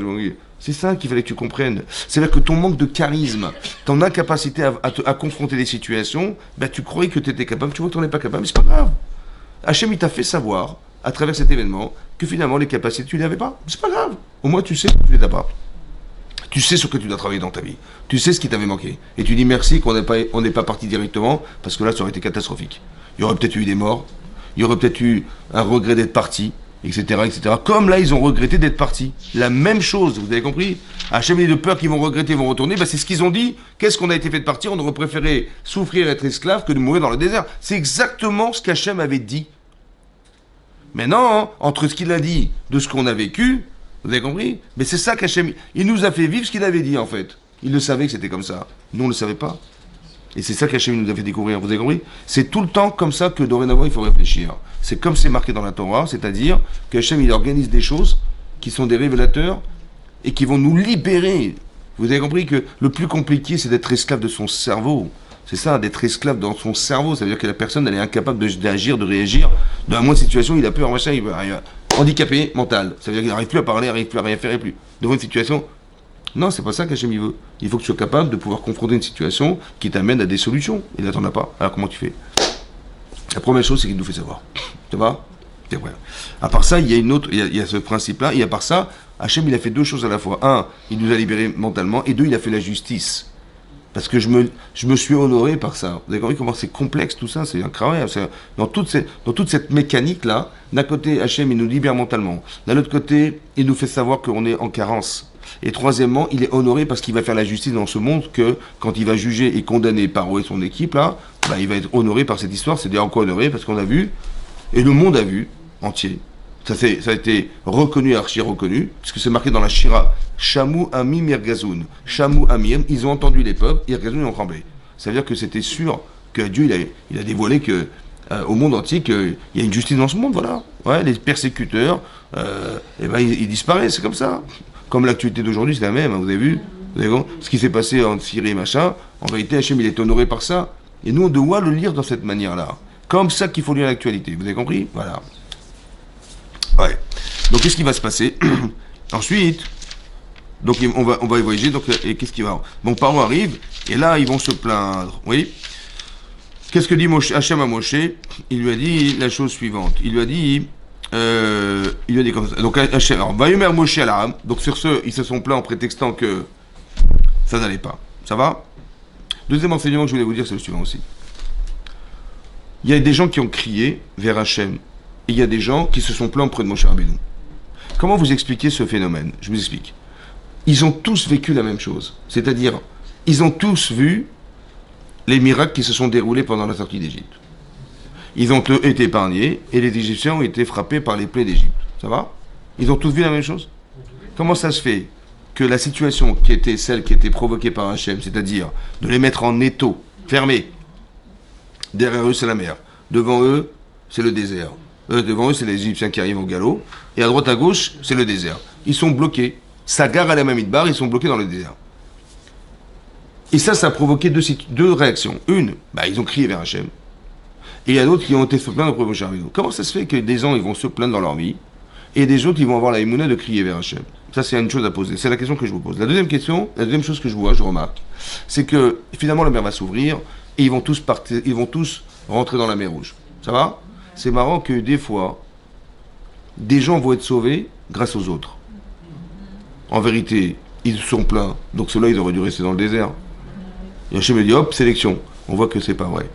C'est ça qu'il fallait que tu comprennes. C'est-à-dire que ton manque de charisme, ton incapacité à confronter les situations, ben, tu croyais que tu étais capable, tu vois que tu n'en es pas capable, mais c'est pas grave. Hachem, il t'a fait savoir, à travers cet événement, que finalement, les capacités, tu ne les avais pas. C'est pas grave. Au moins, tu sais que tu les as pas. Tu sais sur que tu dois travailler dans ta vie. Tu sais ce qui t'avait manqué. Et tu dis merci qu'on n'est pas parti directement, parce que là, ça aurait été catastrophique. Il y aurait peut-être eu des morts, il y aurait peut-être eu un regret d'être parti, etc., etc. Comme là, ils ont regretté d'être partis. La même chose, vous avez compris? Hachem est de peur qu'ils vont regretter, ils vont retourner, ben c'est ce qu'ils ont dit. Qu'est-ce qu'on a été fait de partir? On aurait préféré souffrir et être esclave que de mourir dans le désert. C'est exactement ce qu'Hachem avait dit. Maintenant, entre ce qu'il a dit de ce qu'on a vécu, vous avez compris? Mais c'est ça qu'Hachem, il nous a fait vivre ce qu'il avait dit en fait. Il le savait que c'était comme ça. Nous, on ne le savait pas. Et c'est ça qu'Hachem nous a fait découvrir, vous avez compris? C'est tout le temps comme ça que dorénavant il faut réfléchir. C'est comme c'est marqué dans la Torah, c'est-à-dire qu'Hachem il organise des choses qui sont des révélateurs et qui vont nous libérer. Vous avez compris que le plus compliqué c'est d'être esclave de son cerveau. C'est ça, d'être esclave dans son cerveau. Ça veut dire que la personne elle est incapable d'agir, de réagir. Dans la moindre situation, il a peur, machin, il va handicapé mental. Ça veut dire qu'il n'arrive plus à parler, il n'arrive plus à rien faire et plus. Devant une situation. Non, c'est pas ça qu'Hachem il veut. Il faut que tu sois capable de pouvoir confronter une situation qui t'amène à des solutions. Et là, t'en as pas. Alors, comment tu fais? La première chose, c'est qu'il nous fait savoir. Tu vois? C'est vrai. À part ça, il y a une autre, il y a ce principe-là. Et à part ça, Hachem, il a fait deux choses à la fois. Un, il nous a libérés mentalement. Et deux, il a fait la justice. Parce que je me suis honoré par ça. Vous avez compris comment c'est complexe tout ça? C'est incroyable. Dans toute cette mécanique-là, d'un côté, Hachem, il nous libère mentalement. D'un autre côté, il nous fait savoir qu'on est en carence. Et troisièmement, il est honoré parce qu'il va faire la justice dans ce monde que, quand il va juger et condamner Paro et son équipe, là, bah, il va être honoré par cette histoire. C'est-à-dire encore honoré parce qu'on a vu, et le monde a vu, entier. Ça a été reconnu, archi reconnu, puisque c'est marqué dans la Shira. Shamu Amim Irgazoun. Shamu Amim, ils ont entendu les peuples, Irgazoun, ils ont tremblé. Ça veut dire que c'était sûr que Dieu, il a dévoilé que, au monde entier qu'il y a une justice dans ce monde, voilà. Ouais, les persécuteurs, eh ben, ils disparaissent, c'est comme ça. Comme l'actualité d'aujourd'hui, c'est la même, hein, vous avez vu ce qui s'est passé en Syrie, machin. En vérité, Hachem, il est honoré par ça. Et nous, on doit le lire dans cette manière-là. Comme ça qu'il faut lire l'actualité. Vous avez compris? Voilà. Ouais. Donc, qu'est-ce qui va se passer? Ensuite, donc, on va voyager. Donc, et qu'est-ce qui va? Bon, Paro arrive, et là, ils vont se plaindre. Oui. Qu'est-ce que dit Hachem à Moshe? Il lui a dit la chose suivante. Il lui a dit comme ça. Donc, Hachem, alors, Vayomer Moshe à l'âme. Donc, sur ce, ils se sont plaints en prétextant que ça n'allait pas. Ça va? Deuxième enseignement que je voulais vous dire, c'est le suivant aussi. Il y a des gens qui ont crié vers Hachem. Et il y a des gens qui se sont plaints auprès de Moshe Rabbeinu. Comment vous expliquez ce phénomène? Je vous explique. Ils ont tous vécu la même chose. C'est-à-dire, ils ont tous vu les miracles qui se sont déroulés pendant la sortie d'Égypte. Ils ont été épargnés et les Égyptiens ont été frappés par les plaies d'Égypte. Ça va? Ils ont tous vu la même chose? Comment ça se fait que la situation qui était celle qui était provoquée par Hachem, c'est-à-dire de les mettre en étau, fermés, derrière eux c'est la mer, devant eux c'est le désert, devant eux c'est les Égyptiens qui arrivent au galop, et à droite à gauche c'est le désert. Ils sont bloqués. Sagar à la Mamidbar, ils sont bloqués dans le désert. Et ça a provoqué deux réactions. Une, bah, ils ont crié vers Hachem. Et il y a d'autres qui ont été se plaindre auprès de Moshe Rabbeinu. Comment ça se fait que des gens ils vont se plaindre dans leur vie et des autres ils vont avoir la émouna de crier vers Hachem? Ça c'est une chose à poser. C'est la question que je vous pose. La deuxième chose que je vois, je remarque, c'est que finalement la mer va s'ouvrir et ils vont tous rentrer dans la mer Rouge. Ça va? C'est marrant que des fois, des gens vont être sauvés grâce aux autres. En vérité, ils se sont plaints, donc ceux-là ils auraient dû rester dans le désert. Et Hachem me dit hop, sélection. On voit que c'est pas vrai.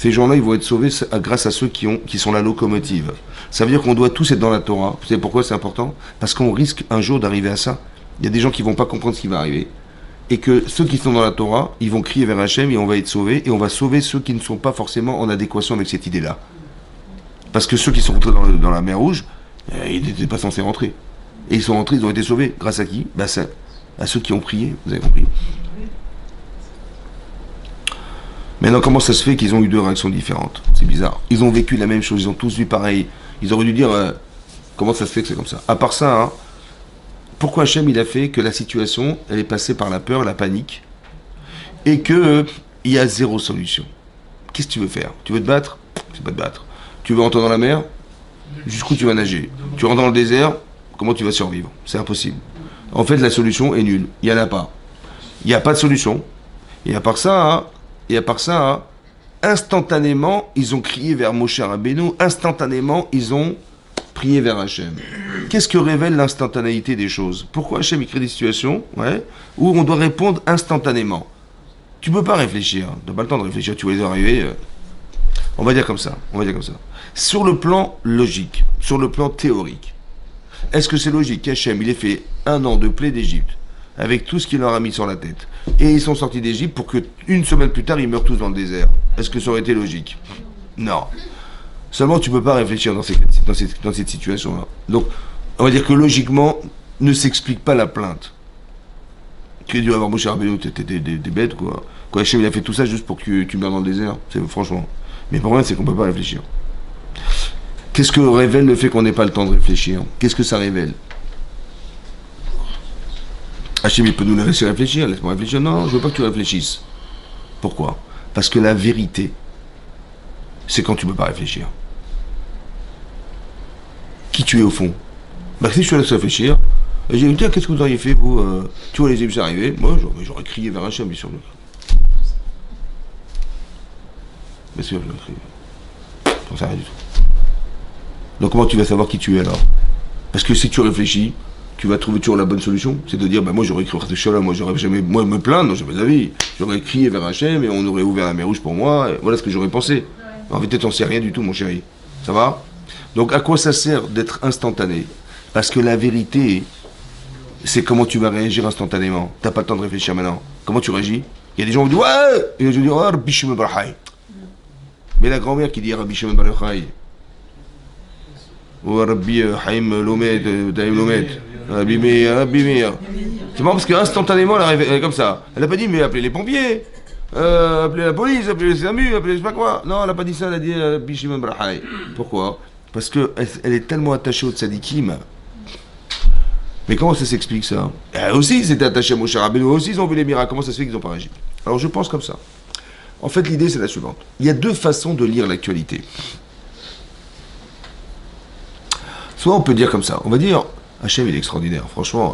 Ces gens-là, ils vont être sauvés grâce à ceux qui sont la locomotive. Ça veut dire qu'on doit tous être dans la Torah. Vous savez pourquoi c'est important? Parce qu'on risque un jour d'arriver à ça. Il y a des gens qui vont pas comprendre ce qui va arriver. Et que ceux qui sont dans la Torah, ils vont crier vers Hachem et on va être sauvés. Et on va sauver ceux qui ne sont pas forcément en adéquation avec cette idée-là. Parce que ceux qui sont rentrés dans la mer Rouge, ils n'étaient pas censés rentrer. Et ils sont rentrés, ils ont été sauvés. Grâce à qui? À ceux qui ont prié, vous avez compris. Maintenant, comment ça se fait qu'ils ont eu deux réactions différentes? C'est bizarre. Ils ont vécu la même chose, ils ont tous vu pareil. Ils auraient dû dire, comment ça se fait que c'est comme ça? À part ça, hein, pourquoi Hachem il a fait que la situation, elle est passée par la peur, la panique, et que il y a zéro solution? Qu'est-ce que tu veux faire? Tu veux te battre? C'est pas te battre. Tu veux rentrer dans la mer? Jusqu'où tu vas nager? Tu rentres dans le désert? Comment tu vas survivre? C'est impossible. En fait, la solution est nulle. Il n'y en a pas. Il n'y a pas de solution. Et à part ça, instantanément, ils ont crié vers Moshe Rabbeinu, instantanément, ils ont prié vers Hachem. Qu'est-ce que révèle l'instantanéité des choses? Pourquoi Hachem il crée des situations où on doit répondre instantanément? Tu ne peux pas réfléchir, tu n'as pas le temps de réfléchir, tu vas les arriver. On va dire comme ça, Sur le plan logique, sur le plan théorique, est-ce que c'est logique qu'Hachem il ait fait 1 an de plaie d'Égypte avec tout ce qu'il leur a mis sur la tête. Et ils sont sortis d'Égypte pour que une semaine plus tard, ils meurent tous dans le désert. Est-ce que ça aurait été logique? Non. Seulement, tu ne peux pas réfléchir dans cette situation-là. Donc, on va dire que logiquement, ne s'explique pas la plainte. Tu as dû avoir Moshe Rabbeinu, t'es des bêtes, quoi. Quoi, Hachem, il a fait tout ça juste pour que tu meurs dans le désert. Franchement. Mais le problème, c'est qu'on ne peut pas réfléchir. Qu'est-ce que révèle le fait qu'on n'ait pas le temps de réfléchir? Qu'est-ce que ça révèle? Hachem, il peut nous laisser réfléchir, laisse-moi réfléchir. Non, je veux pas que tu réfléchisses. Pourquoi? Parce que la vérité, c'est quand tu ne peux pas réfléchir. Qui tu es au fond? Si je te laisse réfléchir, j'ai dit, tiens, qu'est-ce que vous auriez fait, vous tu vois les Égyptiens arriver? Moi, j'aurais crié vers Hachem, bien sûr. Bien sûr, j'aurais crié. Ça ne sert à rien du tout. Donc comment tu vas savoir qui tu es alors? Parce que si tu réfléchis, tu vas trouver toujours la bonne solution. C'est de dire, moi j'aurais crié vers Hachem, moi j'aurais jamais me plaindre, non, jamais de la vie. J'aurais crié vers Hachem et on aurait ouvert la mer Rouge pour moi. Voilà ce que j'aurais pensé. En fait, t'en sais rien du tout, mon chéri. Ça va? Donc à quoi ça sert d'être instantané? Parce que la vérité, c'est comment tu vas réagir instantanément. T'as pas le temps de réfléchir maintenant. Comment tu réagis? Il y a des gens qui disent, ouais! Et je dis, oh, Rabbi Shimon bar Yochai. Mais la grand-mère qui dit Rabbi Shimon bar Yochai, ou Rabbi Haïm Lomed, Daïm Lomed, Rabbi Meir. C'est marrant parce qu'instantanément, elle est comme ça. Elle n'a pas dit, mais appelez les pompiers, appelez la police, appelez les SAMU, appelez je sais pas quoi. Non, elle n'a pas dit ça, elle a dit Rabbi Shimon bar Yochai. Pourquoi? Parce qu'elle est tellement attachée au tzadikim. Mais comment ça s'explique ça? Elle aussi, c'était attaché à Moshe Rabbeinu, aussi, ils ont vu les miracles. Comment ça se fait qu'ils n'ont pas réagi? Alors je pense comme ça. En fait, l'idée, c'est la suivante. Il y a deux façons de lire l'actualité. Soit on peut dire comme ça. On va dire, Hachem, il est extraordinaire. Franchement,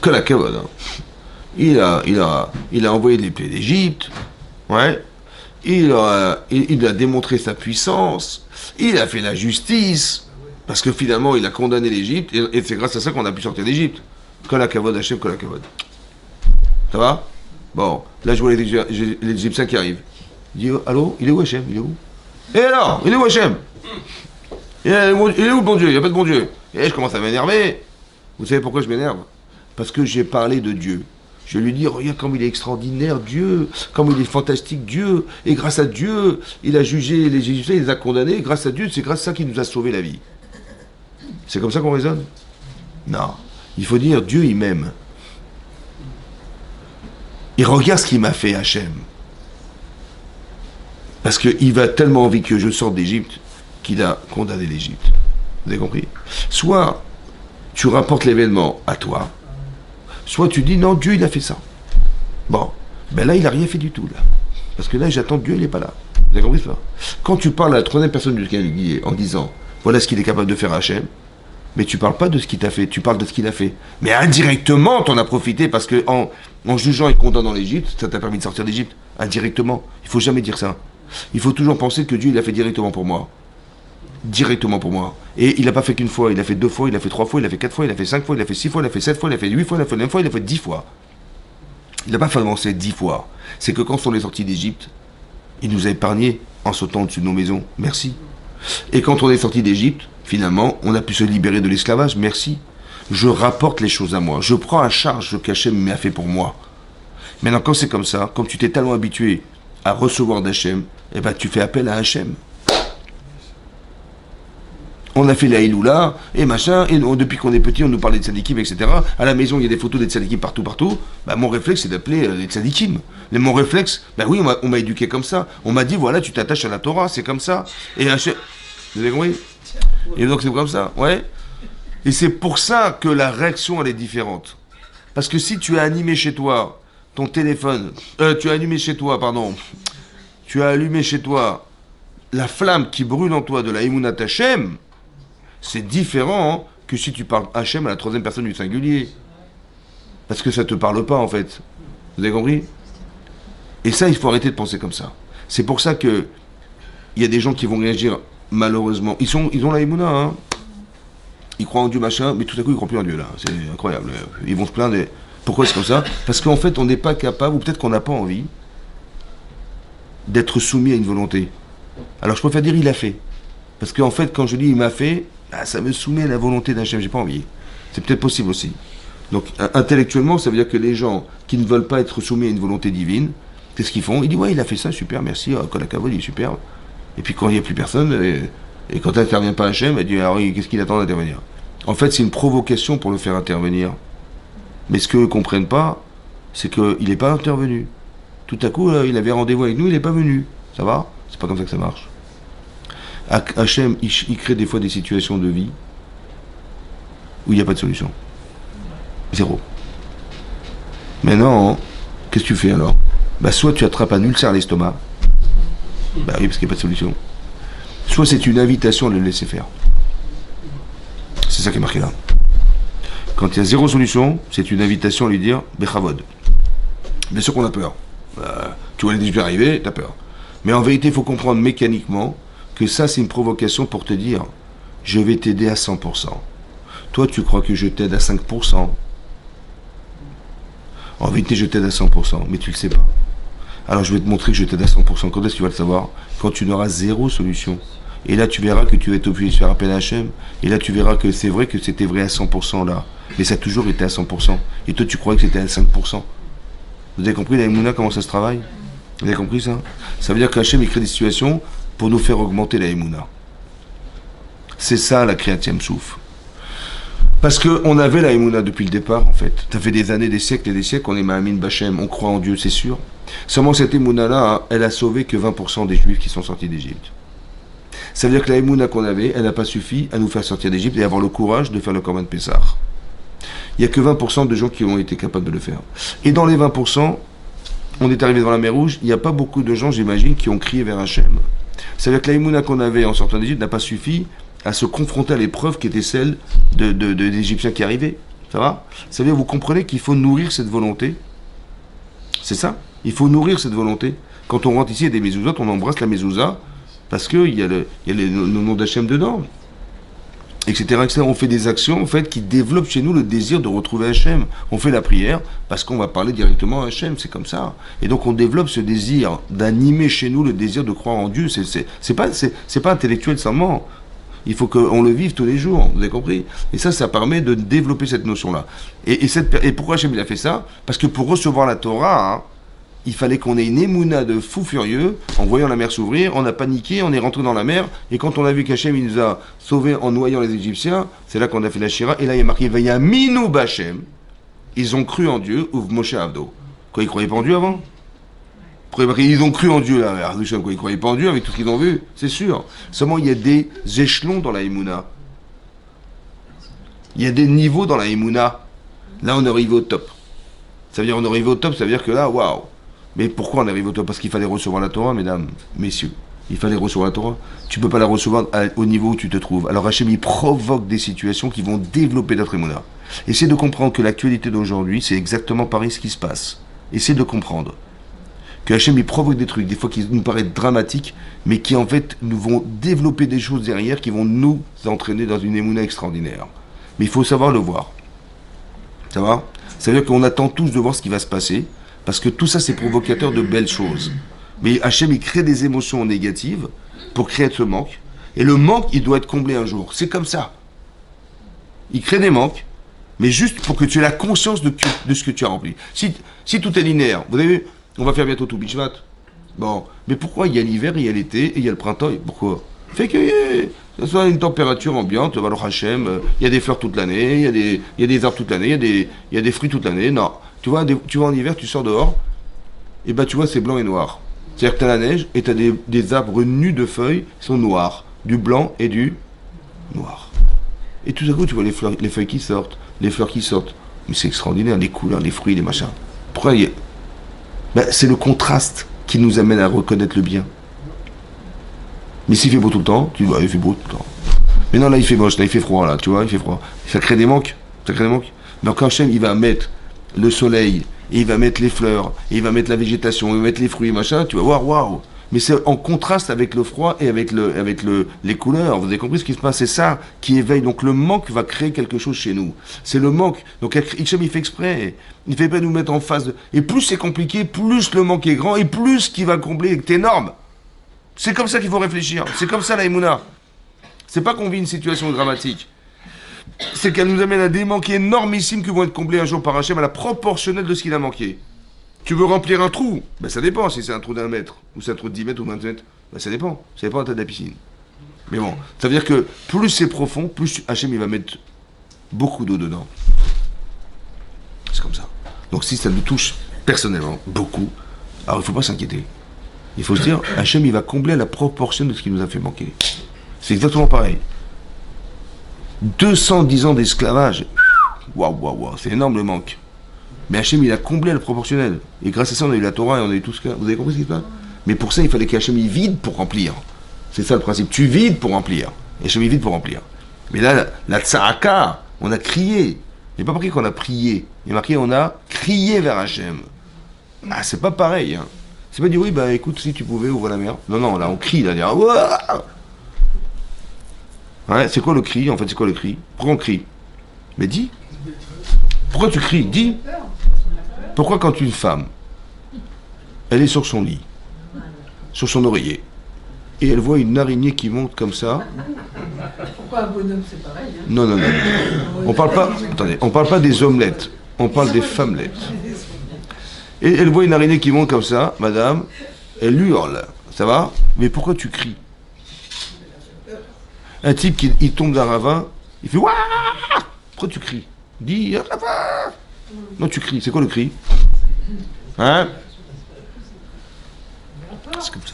que la kavod. Hein. Il a envoyé les plaies d'Égypte. Ouais. Il a démontré sa puissance. Il a fait la justice. Parce que finalement, il a condamné l'Égypte. Et c'est grâce à ça qu'on a pu sortir d'Égypte. Que la kavod, Hachem, que la kavod. Ça va? Bon, là je vois les Égyptiens qui arrivent. Je dis, allô, il est où Hachem? Il est où? Et alors, il est où Hachem? Il est où le bon Dieu? Il n'y a pas de bon Dieu. Et je commence à m'énerver. Vous savez pourquoi je m'énerve? Parce que j'ai parlé de Dieu. Je lui dis, regarde comme il est extraordinaire, Dieu, comme il est fantastique, Dieu. Et grâce à Dieu, il a jugé les Égyptiens, il les a condamnés. Et grâce à Dieu, c'est grâce à ça qu'il nous a sauvé la vie. C'est comme ça qu'on raisonne? Non. Il faut dire, Dieu, il m'aime. Et regarde ce qu'il m'a fait, Hachem. Parce qu'il va tellement envie que je sorte d'Égypte qu'il a condamné l'Égypte. Vous avez compris? Soit tu rapportes l'événement à toi, soit tu dis non, Dieu il a fait ça. Bon, ben là il n'a rien fait du tout là. Parce que là j'attends Dieu, il n'est pas là. Vous avez compris ça? Quand tu parles à la troisième personne du singulier en disant voilà ce qu'il est capable de faire Hachem, mais tu parles pas de ce qu'il t'a fait, tu parles de ce qu'il a fait. Mais indirectement, t'en as profité parce que en jugeant et condamnant l'Égypte, ça t'a permis de sortir d'Égypte. Indirectement. Il faut jamais dire ça. Il faut toujours penser que Dieu, il a fait directement pour moi. Directement pour moi. Et il n'a pas fait qu'une fois, il a fait 2 fois, il a fait 3 fois, il a fait 4 fois, il a fait 5 fois, il a fait 6 fois, il a fait 7 fois, il a fait 8 fois, il a fait 9 fois, il a fait 10 fois. Il n'a pas fait avancer 10 fois. C'est que quand on est sorti d'Égypte, Il nous a épargnés en sautant au-dessus de nos maisons. Merci. Et quand on est sorti d'Égypte, finalement, on a pu se libérer de l'esclavage. Merci. Je rapporte les choses à moi. Je prends à charge ce qu'Hachem m'a fait pour moi. Maintenant, quand c'est comme ça, comme tu t'es tellement habitué à recevoir d'Hachem, eh ben, tu fais appel à Hachem. On a fait la Iloula, et machin, et depuis qu'on est petit, on nous parlait de tzadikim, etc. À la maison, il y a des photos des tzadikim partout. Bah, mon réflexe, c'est d'appeler les tzadikim. Mais mon réflexe, bah oui, on m'a éduqué comme ça. On m'a dit, voilà, tu t'attaches à la Torah, c'est comme ça. Et Hachem... Vous avez compris? Et donc, c'est comme ça, ouais. Et c'est pour ça que la réaction, elle est différente. Parce que si tu as animé chez toi ton téléphone, tu as allumé chez toi, pardon, tu as allumé chez toi la flamme qui brûle en toi de la Emunat Hachem, c'est différent que si tu parles Hachem à la troisième personne du singulier. Parce que ça ne te parle pas, en fait. Vous avez compris? Et ça, il faut arrêter de penser comme ça. C'est pour ça que il y a des gens qui vont réagir, malheureusement. Ils ont la Emunah, hein. Ils croient en Dieu, machin, mais tout à coup, ils ne croient plus en Dieu, là. C'est incroyable. Ils vont se plaindre. Pourquoi c'est comme ça? Parce qu'en fait, on n'est pas capable, ou peut-être qu'on n'a pas envie, d'être soumis à une volonté. Alors, je préfère dire, il a fait. Parce qu'en fait, quand je dis, il m'a fait, bah, ça me soumet à la volonté d'Hachem. J'ai pas envie. C'est peut-être possible aussi. Donc, intellectuellement, ça veut dire que les gens qui ne veulent pas être soumis à une volonté divine, qu'est-ce qu'ils font? Ils disent, ouais, il a fait ça, super, merci, Kolakavod, il est super. Et puis, quand il n'y a plus personne, et quand n'intervient pas Hachem, elle dit, alors, qu'est-ce qu'il attend d'intervenir? En fait, c'est une provocation pour le faire intervenir. Mais ce qu'eux ne comprennent pas, c'est qu'il n'est pas intervenu. Tout à coup, il avait rendez-vous avec nous, il n'est pas venu. Ça va? C'est pas comme ça que ça marche. Hachem, il crée des fois des situations de vie où il n'y a pas de solution. Zéro. Maintenant, qu'est-ce que tu fais alors? Bah, soit tu attrapes un ulcère à l'estomac. Bah oui, parce qu'il n'y a pas de solution. Soit c'est une invitation à le laisser faire. C'est ça qui est marqué là. Quand il y a zéro solution, c'est une invitation à lui dire Bechavod. Bien sûr qu'on a peur. Tu vois les déjà arriver, t'as peur. Mais en vérité, il faut comprendre mécaniquement que ça, c'est une provocation pour te dire je vais t'aider à 100%. Toi, tu crois que je t'aide à 5%. En vérité, je t'aide à 100%, mais tu le sais pas. Alors, je vais te montrer que je t'aide à 100%. Quand est-ce que tu vas le savoir? Quand tu n'auras zéro solution. Et là, tu verras que tu vas être obligé de faire appel à Hachem. Et là, tu verras que c'est vrai que c'était vrai à 100% là. Mais ça a toujours été à 100%. Et toi, tu croyais que c'était à 5%. Vous avez compris la Emouna, comment ça se travaille? Vous avez compris ça? Ça veut dire qu'Hachem, il crée des situations pour nous faire augmenter la Emouna. C'est ça la créatième souffle. Parce qu'on avait la Emouna depuis le départ, en fait. Ça fait des années, des siècles et des siècles qu'on est Ma'amin Bachem, on croit en Dieu, c'est sûr. Seulement cette Emouna-là, elle a sauvé que 20% des Juifs qui sont sortis d'Égypte. Ça veut dire que la Emouna qu'on avait, elle n'a pas suffi à nous faire sortir d'Égypte et avoir le courage de faire le Korban Pessah. Il n'y a que 20% de gens qui ont été capables de le faire. Et dans les 20%, on est arrivé devant la mer Rouge, il n'y a pas beaucoup de gens, j'imagine, qui ont crié vers Hachem. Ça veut dire que la Emouna qu'on avait en sortant d'Égypte n'a pas suffi à se confronter à l'épreuve qui était celle des Égyptiens qui arrivaient. Ça va? Ça veut dire, vous comprenez qu'il faut nourrir cette volonté? C'est ça? Il faut nourrir cette volonté. Quand on rentre ici, il y a des mezuzot, on embrasse la mezouza, parce qu'il y a le nom d'Hachem dedans, etc., etc. On fait des actions en fait, qui développent chez nous le désir de retrouver Hachem. On fait la prière parce qu'on va parler directement à Hachem, c'est comme ça. Et donc on développe ce désir d'animer chez nous le désir de croire en Dieu. C'est pas intellectuel seulement. Il faut qu'on le vive tous les jours, vous avez compris? Et ça permet de développer cette notion-là. Et pourquoi Hachem il a fait ça? Parce que pour recevoir la Torah, hein, il fallait qu'on ait une émouna de fou furieux, en voyant la mer s'ouvrir, on a paniqué, on est rentré dans la mer, et quand on a vu qu'Hachem il nous a sauvés en noyant les Égyptiens, c'est là qu'on a fait la Shira, et là il y a marqué Vayaminu Bachem, ils ont cru en Dieu, ou Moshe Avdo. Quoi, ils croyaient pas en Dieu avant? Ils ont cru en Dieu, là, quoi, ils croyaient pas en Dieu avec tout ce qu'ils ont vu, c'est sûr. Seulement il y a des échelons dans la émouna. Il y a des niveaux dans la émouna. Là on est arrivé au top. Ça veut dire on est arrivé au top, ça veut dire que là, waouh. Mais pourquoi on arrive au top? Parce qu'il fallait recevoir la Torah, mesdames, messieurs. Il fallait recevoir la Torah. Tu ne peux pas la recevoir au niveau où tu te trouves. Alors Hachem, il provoque des situations qui vont développer notre émouna. Essaie de comprendre que l'actualité d'aujourd'hui, c'est exactement pareil ce qui se passe. Essaie de comprendre que Hachem, il provoque des trucs, des fois qui nous paraissent dramatiques, mais qui en fait nous vont développer des choses derrière qui vont nous entraîner dans une émouna extraordinaire. Mais il faut savoir le voir. Ça va? Ça veut dire qu'on attend tous de voir ce qui va se passer. Parce que tout ça, c'est provocateur de belles choses. Mais Hachem, il crée des émotions négatives pour créer ce manque. Et le manque, il doit être comblé un jour. C'est comme ça. Il crée des manques, mais juste pour que tu aies la conscience de ce que tu as rempli. Si tout est linéaire, vous avez vu, on va faire bientôt tout Bishvat. Bon, mais pourquoi il y a l'hiver, il y a l'été, et il y a le printemps, et pourquoi? Fait que ce soit une température ambiante, Baruch Hashem, il y a des fleurs toute l'année, il y a des arbres toute l'année, il y a des fruits toute l'année. Non, tu vois en hiver, tu sors dehors, et ben tu vois c'est blanc et noir. C'est-à-dire que tu as la neige, et tu as des arbres nus de feuilles, qui sont noirs, du blanc et du noir. Et tout à coup, tu vois les feuilles qui sortent, les fleurs qui sortent. Mais c'est extraordinaire, les couleurs, les fruits, les machins. Pourquoi c'est le contraste qui nous amène à reconnaître le bien. Mais s'il fait beau tout le temps, tu dis, il fait beau tout le temps. Mais non, là, il fait moche, là, il fait froid, là, tu vois, il fait froid. Ça crée des manques. Mais quand Hachem, il va mettre le soleil, et il va mettre les fleurs, et il va mettre la végétation, il va mettre les fruits, machin, tu vas voir, waouh. Mais c'est en contraste avec le froid et avec les couleurs. Vous avez compris ce qui se passe? C'est ça qui éveille. Donc le manque va créer quelque chose chez nous. C'est le manque. Donc Hachem, il fait exprès. Il ne fait pas nous mettre en face. Et plus c'est compliqué, plus le manque est grand, et plus ce qu'il va combler est énorme. C'est comme ça qu'il faut réfléchir. C'est comme ça la Emouna. C'est pas qu'on vit une situation dramatique. C'est qu'elle nous amène à des manques énormissimes qui vont être comblés un jour par Hachem à la proportionnelle de ce qu'il a manqué. Tu veux remplir un trou? Ça dépend si c'est un trou d'1 mètre, ou c'est un trou de 10 mètres ou 20 mètres. Ça dépend. Ça dépend de la taille de la piscine. Mais bon, ça veut dire que plus c'est profond, plus Hachem il va mettre beaucoup d'eau dedans. C'est comme ça. Donc si ça nous touche personnellement, beaucoup, alors il ne faut pas s'inquiéter. Il faut se dire, Hachem il va combler à la proportion de ce qui nous a fait manquer. C'est exactement pareil. 210 ans d'esclavage. Waouh, c'est énorme le manque. Mais Hachem, il a comblé le proportionnel. Et grâce à ça, on a eu la Torah et on a eu tout ce que... Vous avez compris ce qui se passe? Mais pour ça, il fallait qu'Hachem il vide pour remplir. C'est ça le principe. Tu vides pour remplir. Et Hachem il vide pour remplir. Mais là, la tzaraka, on a crié. Il n'y a pas marqué qu'on a prié. Il y a marqué on a crié vers Hachem. Ah, c'est pas pareil. Hein. C'est pas dire oui, écoute, si tu pouvais, ouvre la mer. Non, là, on crie. Là, dire, ouais, c'est quoi le cri? En fait, c'est quoi le cri? Pourquoi on crie? Mais dis. Pourquoi tu cries? Dis. Pourquoi quand une femme, elle est sur son lit, sur son oreiller, et elle voit une araignée qui monte comme ça... Pourquoi un bonhomme c'est pareil hein? Non. On parle pas... Attendez, on parle pas des omelettes, on parle des femmelettes. Et elle voit une araignée qui monte comme ça, madame, elle hurle, ça va? Mais pourquoi tu cries? Un type qui il tombe d'un ravin, il fait Wouah! Pourquoi tu cries? Dis ravin! Non, tu cries. C'est quoi le cri? Hein? C'est comme ça.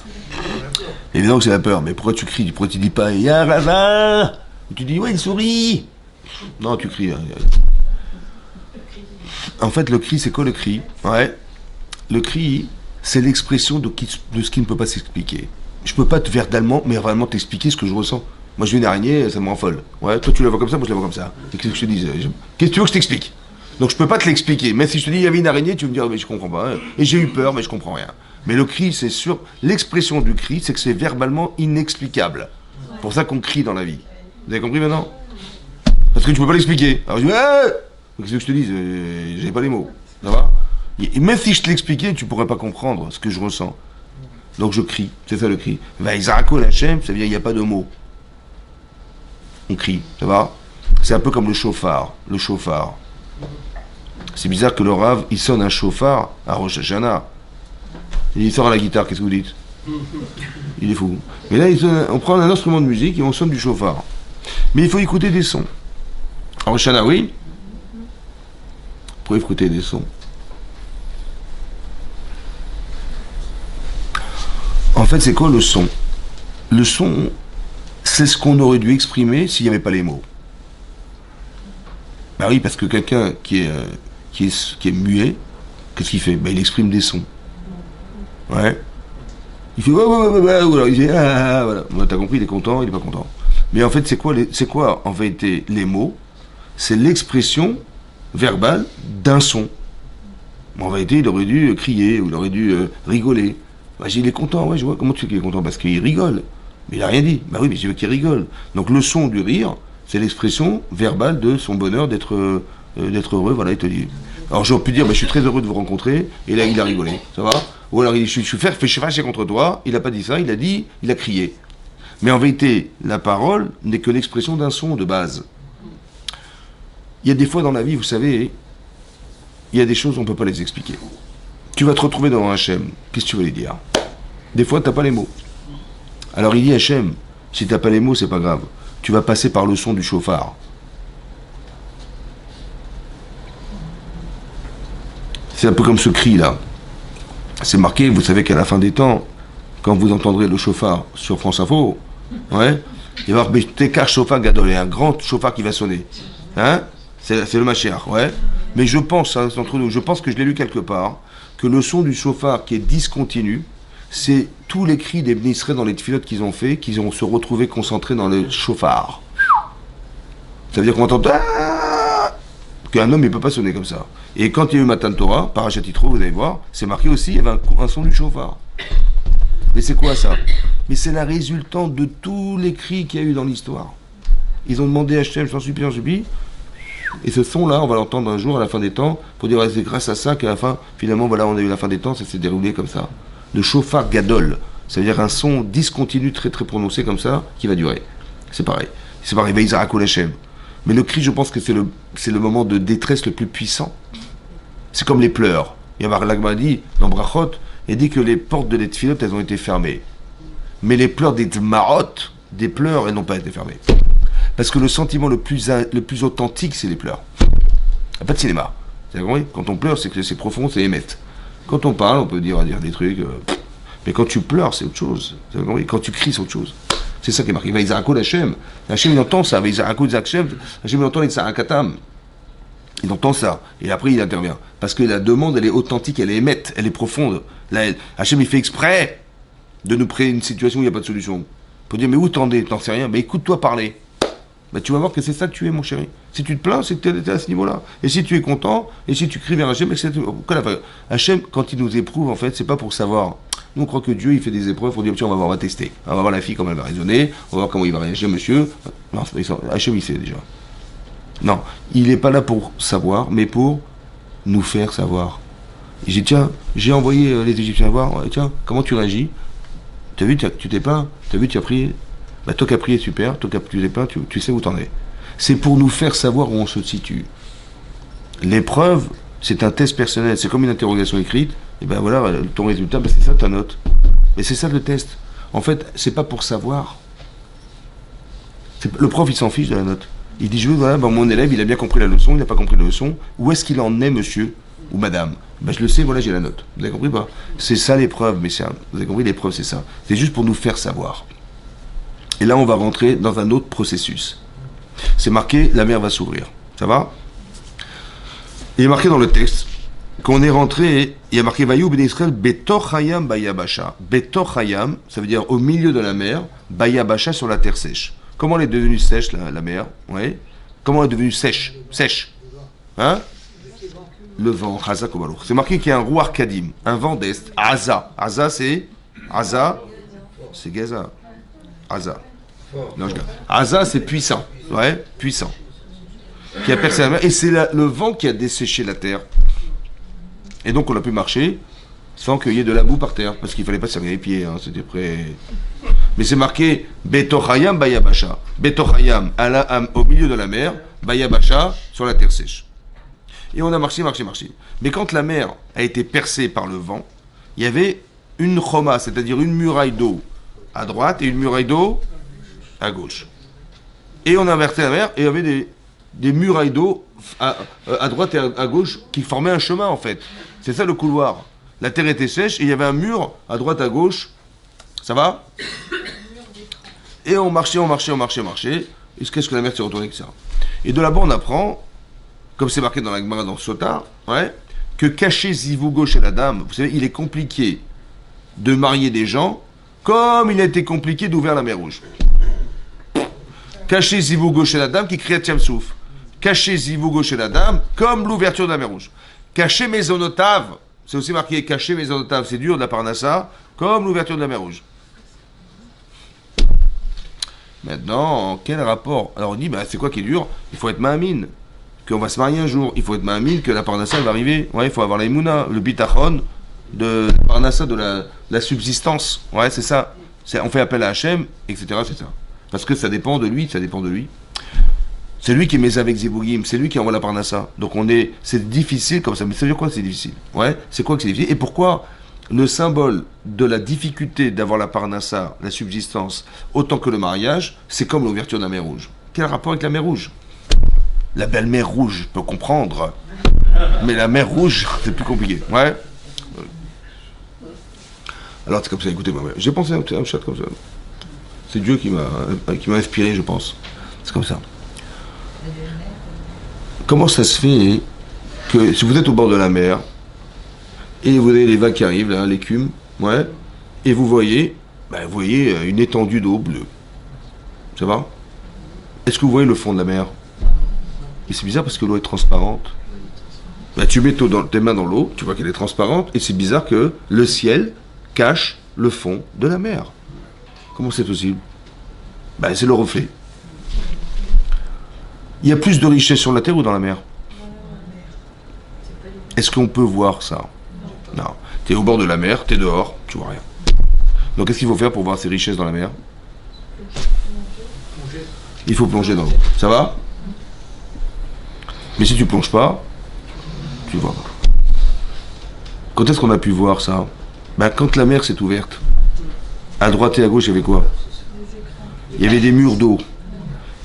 Évidemment que c'est la peur, mais pourquoi tu cries? Pourquoi tu dis pas il y a un ravin? Ou tu dis ouais, une souris? Non, tu cries. En fait, le cri, c'est quoi le cri? Ouais. Le cri, c'est l'expression de ce qui ne peut pas s'expliquer. Je peux pas verbalement, mais vraiment t'expliquer ce que je ressens. Moi, je vis une araignée, ça me rend folle. Ouais, toi, tu la vois comme ça, moi, je la vois comme ça. Qu'est-ce que je te dis? Qu'est-ce que tu veux que je t'explique? Donc, je peux pas te l'expliquer. Mais si je te dis, il y avait une araignée, tu vas me dire, mais je comprends pas. Et j'ai eu peur, mais je comprends rien. Mais le cri, c'est sûr. L'expression du cri, c'est que c'est verbalement inexplicable. C'est pour ça qu'on crie dans la vie. Vous avez compris maintenant? Parce que tu peux pas l'expliquer. Alors, je dis, qu'est-ce que je te dis? J'ai pas les mots. Ça va? Et même si je te l'expliquais, tu pourrais pas comprendre ce que je ressens. Donc, je crie. C'est ça le cri. Vaïzarako Hachem, ça veut dire, il n'y a pas de mots. On crie, ça va? C'est un peu comme le chauffard. Le chauffard. C'est bizarre que le Rav, il sonne un chauffard à Rosh Hashanah. Il sort à la guitare, qu'est-ce que vous dites? Il est fou. Mais là, on prend un instrument de musique et on sonne du chauffard. Mais il faut écouter des sons. À Rosh Hashanah, oui? Pour écouter des sons. En fait, c'est quoi le son? Le son, c'est ce qu'on aurait dû exprimer s'il n'y avait pas les mots. Bah oui, parce que quelqu'un qui est muet, qu'est-ce qu'il fait? Il exprime des sons. Ouais. Il fait ou alors il fait voilà. T'as compris, il est content, il est pas content. Mais en fait, c'est quoi en vérité les mots? C'est l'expression verbale d'un son. En vérité, il aurait dû crier ou il aurait dû rigoler. Il est content, ouais, je vois. Comment tu sais qu'il est content? Parce qu'il rigole. Mais il n'a rien dit. Bah oui, mais je veux qu'il rigole. Donc le son du rire, c'est l'expression verbale de son bonheur d'être heureux. Voilà, il te dit. Alors j'aurais pu dire, je suis très heureux de vous rencontrer. Et là, il a rigolé. Ça va? Ou alors il dit, je suis fâché contre toi. Il n'a pas dit ça, il a crié. Mais en vérité, la parole n'est que l'expression d'un son de base. Il y a des fois dans la vie, vous savez, il y a des choses, on ne peut pas les expliquer. Tu vas te retrouver devant Hachem, qu'est-ce que tu vas lui dire? Des fois, tu n'as pas les mots. Alors il dit Hachem, si tu n'as pas les mots, c'est pas grave. Tu vas passer par le son du chauffard. C'est un peu comme ce cri-là. C'est marqué, vous savez qu'à la fin des temps, quand vous entendrez le chauffard sur France Info, ouais, il va y avoir Tekar chauffard gadol, un grand chauffard qui va sonner. Hein? C'est le Mashiach, ouais. Mais je pense, hein, c'est entre nous, je pense que je l'ai lu quelque part, que le son du chauffard qui est discontinu, c'est tous les cris des Bnei Israël dans les tfilotes qu'ils ont fait, qu'ils ont se retrouvés concentrés dans le chauffard. Ça veut dire qu'on entend qu'un homme il peut pas sonner comme ça. Et quand il y a eu Matan Torah, Parashat Yitro, vous allez voir, c'est marqué aussi, il y avait un son du chauffard. Mais c'est quoi ça? Mais c'est la résultante de tous les cris qu'il y a eu dans l'histoire. Ils ont demandé à Hachem, j'en supplie. Et ce son-là, on va l'entendre un jour à la fin des temps, pour dire c'est grâce à ça qu'à la fin, finalement, voilà, on a eu la fin des temps, ça s'est déroulé comme ça. Le chauffard gadol, ça veut dire un son discontinu très très prononcé comme ça, qui va durer. C'est pareil. C'est pareil, Vaïzarakol Hachem. Mais le cri, je pense que c'est le moment de détresse le plus puissant. C'est comme les pleurs. Yamar Lagma dit, dans Brachot, il dit que les portes de l'Etfilot, elles ont été fermées. Mais les pleurs des Tmarot, des pleurs, elles n'ont pas été fermées. Parce que le sentiment le plus authentique, c'est les pleurs. Il n'y a pas de cinéma. Quand on pleure, c'est que c'est profond, c'est émette. Quand on parle, on peut dire des trucs. Mais quand tu pleures, c'est autre chose. Quand tu cries, c'est autre chose. C'est ça qui est marqué. Vaïzarakol Hachem. Hachem, il entend ça. Vaïzarakol Hachem. Hachem, il entend les Tsarakatam. Il entend ça. Et après, il intervient. Parce que la demande, elle est authentique, elle est émette, elle est profonde. Là, Hachem, il fait exprès de nous créer une situation où il n'y a pas de solution. Pour dire, mais où t'en sais rien? Mais écoute-toi parler. Bah, tu vas voir que c'est ça que tu es, mon chéri. Si tu te plains, c'est que tu es à ce niveau-là. Et si tu es content, et si tu cries vers Hachem, Hachem, quand il nous éprouve, en fait, c'est pas pour savoir. Nous, on croit que Dieu, il fait des épreuves pour dire, tiens, on va tester. On va voir la fille, comment elle va raisonner, on va voir comment il va réagir, monsieur. Non, Hachem, il sait déjà. Non, il n'est pas là pour savoir, mais pour nous faire savoir. Et j'ai dit, tiens, j'ai envoyé les Égyptiens voir, tiens, comment tu réagis? T'as vu, tu t'es pas? T'as vu, tu as prié? Bah, toi qui as prié, super. Toi qui tu t'es pas, tu sais où t'en es. C'est pour nous faire savoir où on se situe. L'épreuve, c'est un test personnel. C'est comme une interrogation écrite. Et ben voilà, ton résultat, ben c'est ça ta note. Mais c'est ça le test. En fait, c'est pas pour savoir. Le prof, il s'en fiche de la note. Il dit, je veux, voilà, ben, mon élève, il a bien compris la leçon, il n'a pas compris la leçon. Où est-ce qu'il en est, monsieur ou madame? Ben, je le sais, voilà, j'ai la note. Vous avez compris pas? C'est ça l'épreuve, mais vous avez compris, l'épreuve, c'est ça. C'est juste pour nous faire savoir. Et là, on va rentrer dans un autre processus. C'est marqué, la mer va s'ouvrir. Ça va? Il est marqué dans le texte qu'on est rentré, il y a marqué Vayou ben Israël Betor Hayam Bayabasha. Betor Hayam, ça veut dire au milieu de la mer, Bayabasha sur la terre sèche. Comment elle est devenue sèche, la mer? Oui. Comment elle est devenue sèche? Sèche. Hein? Le vent, Haza Kobalouch. C'est marqué qu'il y a un roi Kadim, un vent d'est, Haza. Haza, c'est Gaza. Haza. Non, Haza, c'est puissant. Ouais, puissant. Qui a percé la mer. Et c'est le vent qui a desséché la terre. Et donc, on a pu marcher sans qu'il y ait de la boue par terre. Parce qu'il ne fallait pas se serrer les pieds. Hein, c'était prêt. Mais c'est marqué Betochayam Bayabasha. Betochayam, au milieu de la mer. Bayabasha, sur la terre sèche. Et on a marché. Mais quand la mer a été percée par le vent, il y avait une choma, c'est-à-dire une muraille d'eau à droite et une muraille d'eau à gauche. Et on a inversé la mer et il y avait des murailles d'eau à droite et à gauche qui formaient un chemin en fait. C'est ça le couloir. La terre était sèche et il y avait un mur à droite à gauche. Ça va? Et on marchait. Et qu'est-ce que la mer s'est retournée que ça? Et de là-bas on apprend, comme c'est marqué dans la Gemara dans Sota, ouais, que cacher Zivougo chez la dame, vous savez, il est compliqué de marier des gens comme il a été compliqué d'ouvrir la mer Rouge. Cacher Zivougo chez la dame qui crie à Tiamsouf. Cacher Zivougo chez la dame comme l'ouverture de la mer Rouge. Cacher Maisonotave, c'est aussi marqué cacher Maisonotave, c'est dur de la Parnassa, comme l'ouverture de la mer Rouge. Maintenant, quel rapport? Alors on dit, bah, c'est quoi qui est dur? Il faut être ma'amine, qu'on va se marier un jour. Il faut être ma'amine, que la Parnassa va arriver. Ouais, il faut avoir la Emouna, le bitachon de Parnassa, de la subsistance. Ouais, c'est ça. On fait appel à Hachem, etc. C'est ça. Parce que ça dépend de lui, ça dépend de lui. C'est lui qui met avec Zebougim, c'est lui qui envoie la Parnassa. Donc c'est difficile comme ça. Mais ça veut dire quoi que c'est difficile? Ouais, c'est quoi que c'est difficile? Et pourquoi le symbole de la difficulté d'avoir la Parnassa, la subsistance, autant que le mariage, c'est comme l'ouverture de la mer Rouge. Quel rapport avec la mer Rouge? La belle mer Rouge, je peux comprendre. Mais la mer Rouge, c'est plus compliqué. Ouais. Alors c'est comme ça, écoutez-moi. J'ai pensé à un chat comme ça. C'est Dieu qui m'a inspiré, je pense. C'est comme ça. Comment ça se fait que si vous êtes au bord de la mer et vous avez les vagues qui arrivent, là, l'écume, ouais, et vous voyez une étendue d'eau bleue. Ça va? Est-ce que vous voyez le fond de la mer? Et c'est bizarre parce que l'eau est transparente. Bah, tu mets tes mains dans l'eau, tu vois qu'elle est transparente, et c'est bizarre que le ciel cache le fond de la mer. Comment c'est possible? Bah, c'est le reflet. Il y a plus de richesse sur la terre ou dans la mer? Est-ce qu'on peut voir ça? Non. Tu es au bord de la mer, tu es dehors, tu vois rien. Donc qu'est-ce qu'il faut faire pour voir ces richesses dans la mer? Il faut plonger dans l'eau. Ça va? Mais si tu plonges pas, tu vois pas. Quand est-ce qu'on a pu voir ça? Ben, quand la mer s'est ouverte. À droite et à gauche, il y avait quoi? Il y avait des murs d'eau.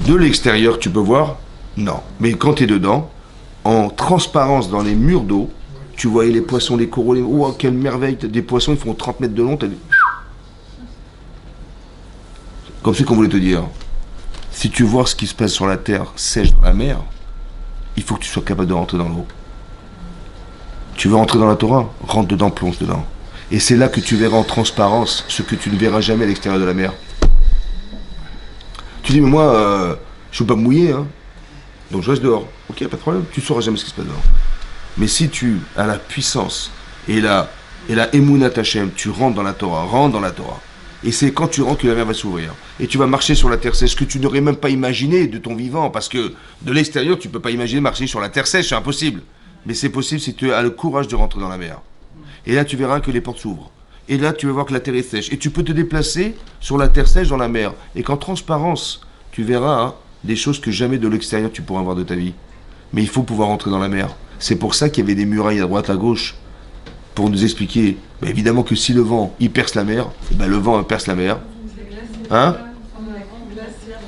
De l'extérieur, tu peux voir? Non. Mais quand tu es dedans, en transparence dans les murs d'eau, tu voyais les poissons, les coraux, oh, quelle merveille! Des poissons, ils font 30 mètres de long. Comme c'est qu'on voulait te dire. Si tu vois ce qui se passe sur la terre sèche dans la mer, il faut que tu sois capable de rentrer dans l'eau. Tu veux rentrer dans la Torah? Rentre dedans, plonge dedans. Et c'est là que tu verras en transparence ce que tu ne verras jamais à l'extérieur de la mer. Tu dis, mais moi, je ne veux pas me mouiller, hein. Donc je reste dehors. Ok, pas de problème, tu ne sauras jamais ce qui se passe dehors. Mais si tu as la puissance et la Emunat Hashem, tu rentres dans la Torah. Et c'est quand tu rentres que la mer va s'ouvrir. Et tu vas marcher sur la terre sèche, ce que tu n'aurais même pas imaginé de ton vivant, parce que de l'extérieur, tu ne peux pas imaginer marcher sur la terre sèche, c'est impossible. Mais c'est possible si tu as le courage de rentrer dans la mer. Et là, tu verras que les portes s'ouvrent. Et là, tu vas voir que la terre est sèche. Et tu peux te déplacer sur la terre sèche dans la mer. Et qu'en transparence, tu verras des choses que jamais de l'extérieur tu pourras voir de ta vie. Mais il faut pouvoir rentrer dans la mer. C'est pour ça qu'il y avait des murailles à droite, à gauche, pour nous expliquer, évidemment que si le vent, il perce la mer, le vent perce la mer. Hein?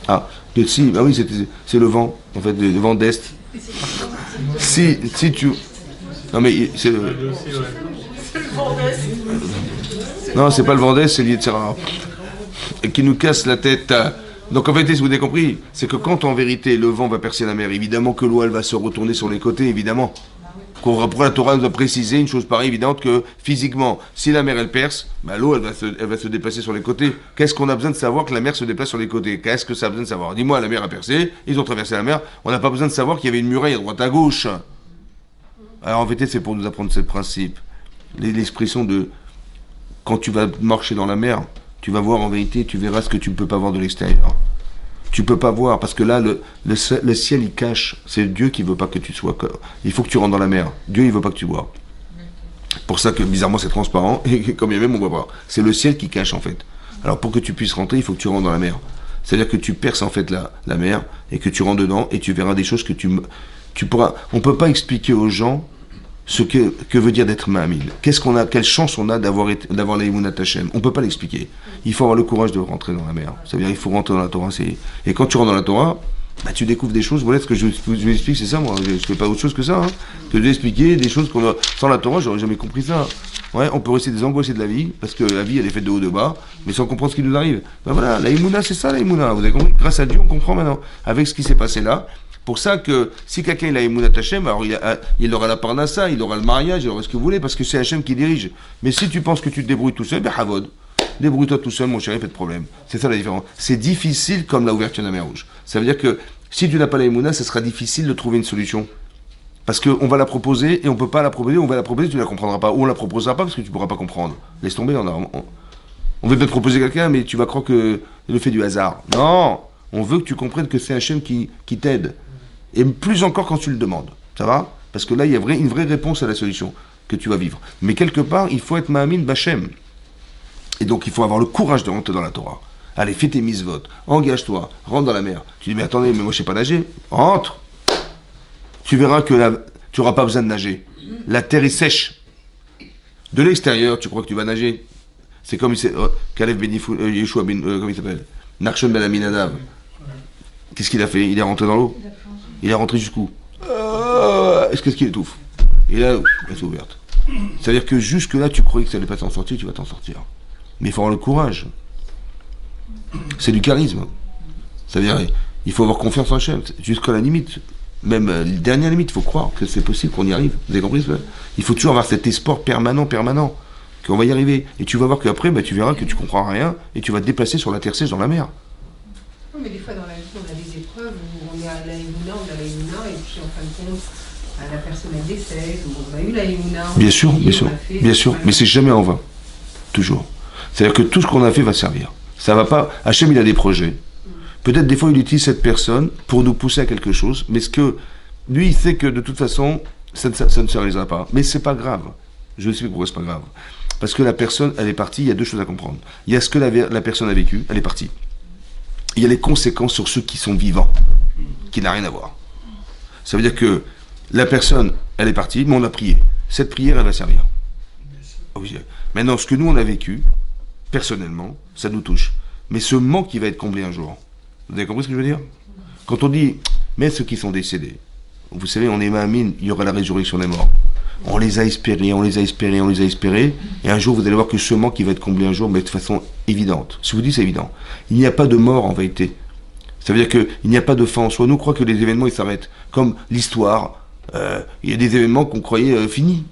Ah, si, oui, c'est le vent, en fait, le vent d'Est. Si tu... Non mais, c'est le... vent d'Est. Non, c'est pas le vent d'Est, c'est l'Yetzirah. Et qui nous casse la tête. Donc en fait, si vous avez compris, c'est que quand en vérité le vent va percer la mer, évidemment que l'eau elle va se retourner sur les côtés, évidemment. Pourquoi la Torah nous a précisé une chose pareille évidente que physiquement, si la mer elle perce, l'eau elle va se déplacer sur les côtés. Qu'est-ce qu'on a besoin de savoir que la mer se déplace sur les côtés? Qu'est-ce que ça a besoin de savoir? Dis-moi, la mer a percé, ils ont traversé la mer, on n'a pas besoin de savoir qu'il y avait une muraille à droite à gauche. Alors en vérité, c'est pour nous apprendre ce principe. L'expression de quand tu vas marcher dans la mer, tu vas voir en vérité, tu verras ce que tu ne peux pas voir de l'extérieur. Tu peux pas voir, parce que là, le ciel, il cache. C'est Dieu qui veut pas que tu sois... Il faut que tu rentres dans la mer. Dieu, il veut pas que tu bois. Pour ça que, bizarrement, c'est transparent, et comme il y a même, on voit pas. C'est le ciel qui cache, en fait. Alors, pour que tu puisses rentrer, il faut que tu rentres dans la mer. C'est-à-dire que tu perces, en fait, la mer, et que tu rentres dedans, et tu verras des choses que tu pourras... On peut pas expliquer aux gens ce que veut dire d'être Ma'amin. Quelle chance on a d'avoir la Emunat Hashem. On peut pas l'expliquer. Il faut avoir le courage de rentrer dans la mer. Ça veut dire qu'il faut rentrer dans la Torah. Et quand tu rentres dans la Torah, tu découvres des choses. Voilà ce que je vous explique, c'est ça, moi. Je fais pas autre chose que ça. Que d'expliquer des choses qu'on a. Sans la Torah, j'aurais jamais compris ça. Ouais, on peut rester des angoissés de la vie, parce que la vie, elle est faite de haut de bas, mais sans comprendre ce qui nous arrive. Voilà, la Emunah, c'est ça, la Emunah. Vous avez compris? Grâce à Dieu, on comprend maintenant. Avec ce qui s'est passé là. Pour ça que si quelqu'un il a Emunat Hashem, alors il aura la Parnassa, il aura le mariage, il aura ce que vous voulez, parce que c'est Hashem qui dirige. Mais si tu penses que tu te débrouilles tout seul, havod. Débrouille-toi tout seul, mon chéri, pas de problème. C'est ça la différence. C'est difficile comme la ouverture de la mer Rouge. Ça veut dire que si tu n'as pas la Emunah, ce sera difficile de trouver une solution. Parce qu'on va la proposer et on ne peut pas la proposer, on va la proposer, tu ne la comprendras pas. Ou on ne la proposera pas parce que tu ne pourras pas comprendre. Laisse tomber, on veut peut-être proposer quelqu'un, mais tu vas croire que le fait du hasard. Non, on veut que tu comprennes que c'est Hashem qui t'aide. Et plus encore quand tu le demandes. Ça va? Parce que là, il y a une vraie réponse à la solution. que tu vas vivre. Mais quelque part, il faut être Ma'amin Bachem. Et donc, il faut avoir le courage de rentrer dans la Torah. Allez, fais tes mitzvot, engage-toi, rentre dans la mer. Tu dis, mais attendez, mais moi je sais pas nager. Rentre. Tu verras que tu n'auras pas besoin de nager. La terre est sèche. De l'extérieur, tu crois que tu vas nager. C'est comme Caleb Ben Yeshua Ben, comment il s'appelle, Nachshon Ben Aminadav. Qu'est-ce qu'il a fait? Il est rentré dans l'eau. Il est rentré jusqu'où? Qu'est-ce qu'il étouffe? Et là, elle s'est ouverte. C'est-à-dire que jusque-là, tu croyais que ça allait pas t'en sortir, tu vas t'en sortir. Mais il faut avoir le courage. C'est du charisme. C'est-à-dire, il faut avoir confiance en Hachem, jusqu'à la limite. Même la dernière limite, il faut croire que c'est possible, qu'on y arrive. Vous avez compris? Il faut toujours avoir cet espoir permanent, qu'on va y arriver. Et tu vas voir qu'après, tu verras que tu comprends rien et tu vas te déplacer sur la terre sèche dans la mer. Non, mais des fois, dans la vie, on a des épreuves où on est à la Emouna, et puis en fin de compte, la personne elle décède, ou on a eu la Emouna. Bien sûr, mais c'est jamais en vain. Toujours. C'est-à-dire que tout ce qu'on a fait va servir. Ça va pas. Hachem, il a des projets. Peut-être des fois, il utilise cette personne pour nous pousser à quelque chose, mais ce que lui, il sait que de toute façon, ça ne se réalisera pas. Mais c'est pas grave. Je sais pourquoi c'est pas grave. Parce que la personne, elle est partie. Il y a deux choses à comprendre. Il y a ce que la personne a vécu. Elle est partie. Il y a les conséquences sur ceux qui sont vivants, qui n'a rien à voir. Ça veut dire que la personne, elle est partie, mais on a prié. Cette prière, elle va servir. Maintenant, ce que nous, on a vécu, personnellement, ça nous touche. Mais ce manque, qui va être comblé un jour. Vous avez compris ce que je veux dire? Quand on dit, mais ceux qui sont décédés, vous savez, on est ma'amine, il y aura la résurrection des morts. On les a espérés, et un jour, vous allez voir que ce manque, qui va être comblé un jour, mais de façon évidente. Si vous dites, c'est évident. Il n'y a pas de mort, en vérité. Ça veut dire qu'il n'y a pas de fin en soi. Nous, on croit que les événements, ils s'arrêtent. Comme l'histoire. Il y a des événements qu'on croyait finis.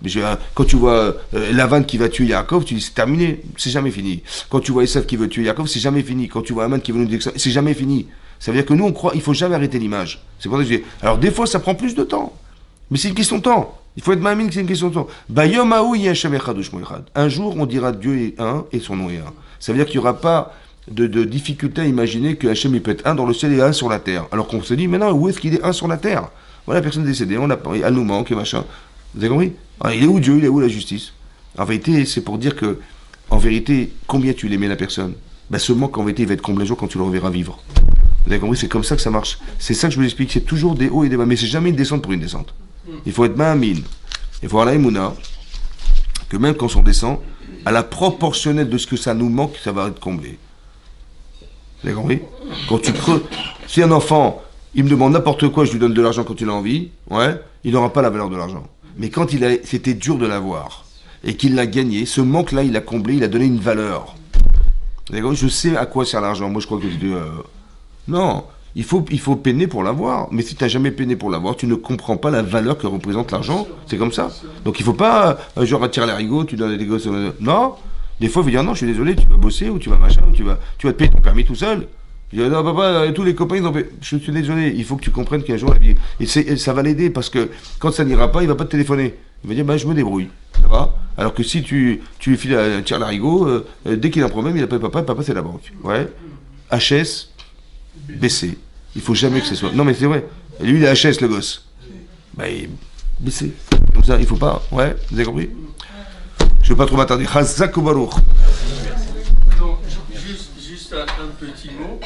Quand tu vois Lavan qui va tuer Yaakov, tu dis c'est terminé, c'est jamais fini. Quand tu vois Esav qui veut tuer Yaakov, c'est jamais fini. Quand tu vois Aman qui veut nous dire ça, c'est jamais fini. Ça veut dire que nous on croit, il faut jamais arrêter l'image. C'est pour ça que je dis. Alors des fois ça prend plus de temps, mais c'est une question de temps. Il faut être ma'amine que c'est une question de temps. Un jour on dira Dieu est un et son nom est un. Ça veut dire qu'il n'y aura pas de difficulté à imaginer que Hachem il peut être un dans le ciel et un sur la terre. Alors qu'on se dit mais non, où est-ce qu'il est un sur la terre? Voilà, la personne décédée, elle nous manque et machin. Vous avez compris? Alors, il est où Dieu? Il est où la justice? En vérité, c'est pour dire que, en vérité, combien tu l'aimais la personne? Ce manque, en vérité, il va être comblé un jour quand tu le reverras vivre. Vous avez compris? C'est comme ça que ça marche. C'est ça que je vous explique. C'est toujours des hauts et des bas. Mais c'est jamais une descente pour une descente. Il faut être ma'amine. Il faut avoir la émouna, que même quand on descend, à la proportionnelle de ce que ça nous manque, ça va être comblé. Vous avez compris? Quand tu creux, si un enfant, il me demande n'importe quoi, je lui donne de l'argent quand il a envie, il n'aura pas la valeur de l'argent. Mais quand c'était dur de l'avoir, et qu'il l'a gagné, ce manque-là, il l'a comblé, il a donné une valeur. D'accord? Je sais à quoi sert l'argent. Moi, je crois que non, il faut peiner pour l'avoir. Mais si tu n'as jamais peiné pour l'avoir, tu ne comprends pas la valeur que représente l'argent. C'est comme ça. Donc, il ne faut pas, genre, attirer les rigots, tu donnes des gosses. Non. Des fois, il faut dire non, je suis désolé, tu vas bosser, ou tu vas machin, ou tu vas te payer ton permis tout seul. Je dis, non, papa, tous les copains, ils ont fait. Je suis désolé, il faut que tu comprennes qu'un jour, la vie. Et ça va l'aider, parce que quand ça n'ira pas, il ne va pas te téléphoner. Il va dire, je me débrouille. Ça va? Alors que si tu lui files un tir larigot, dès qu'il a un problème, il appelle papa, c'est la banque. Ouais. HS, BC. Il faut jamais que ce soit. Non, mais c'est vrai. Et lui, il est HS, le gosse. BC. Comme ça, il faut pas. Ouais, vous avez compris? Je ne veux pas trop m'attarder. Chazak ou Baruch. Non, juste un petit mot.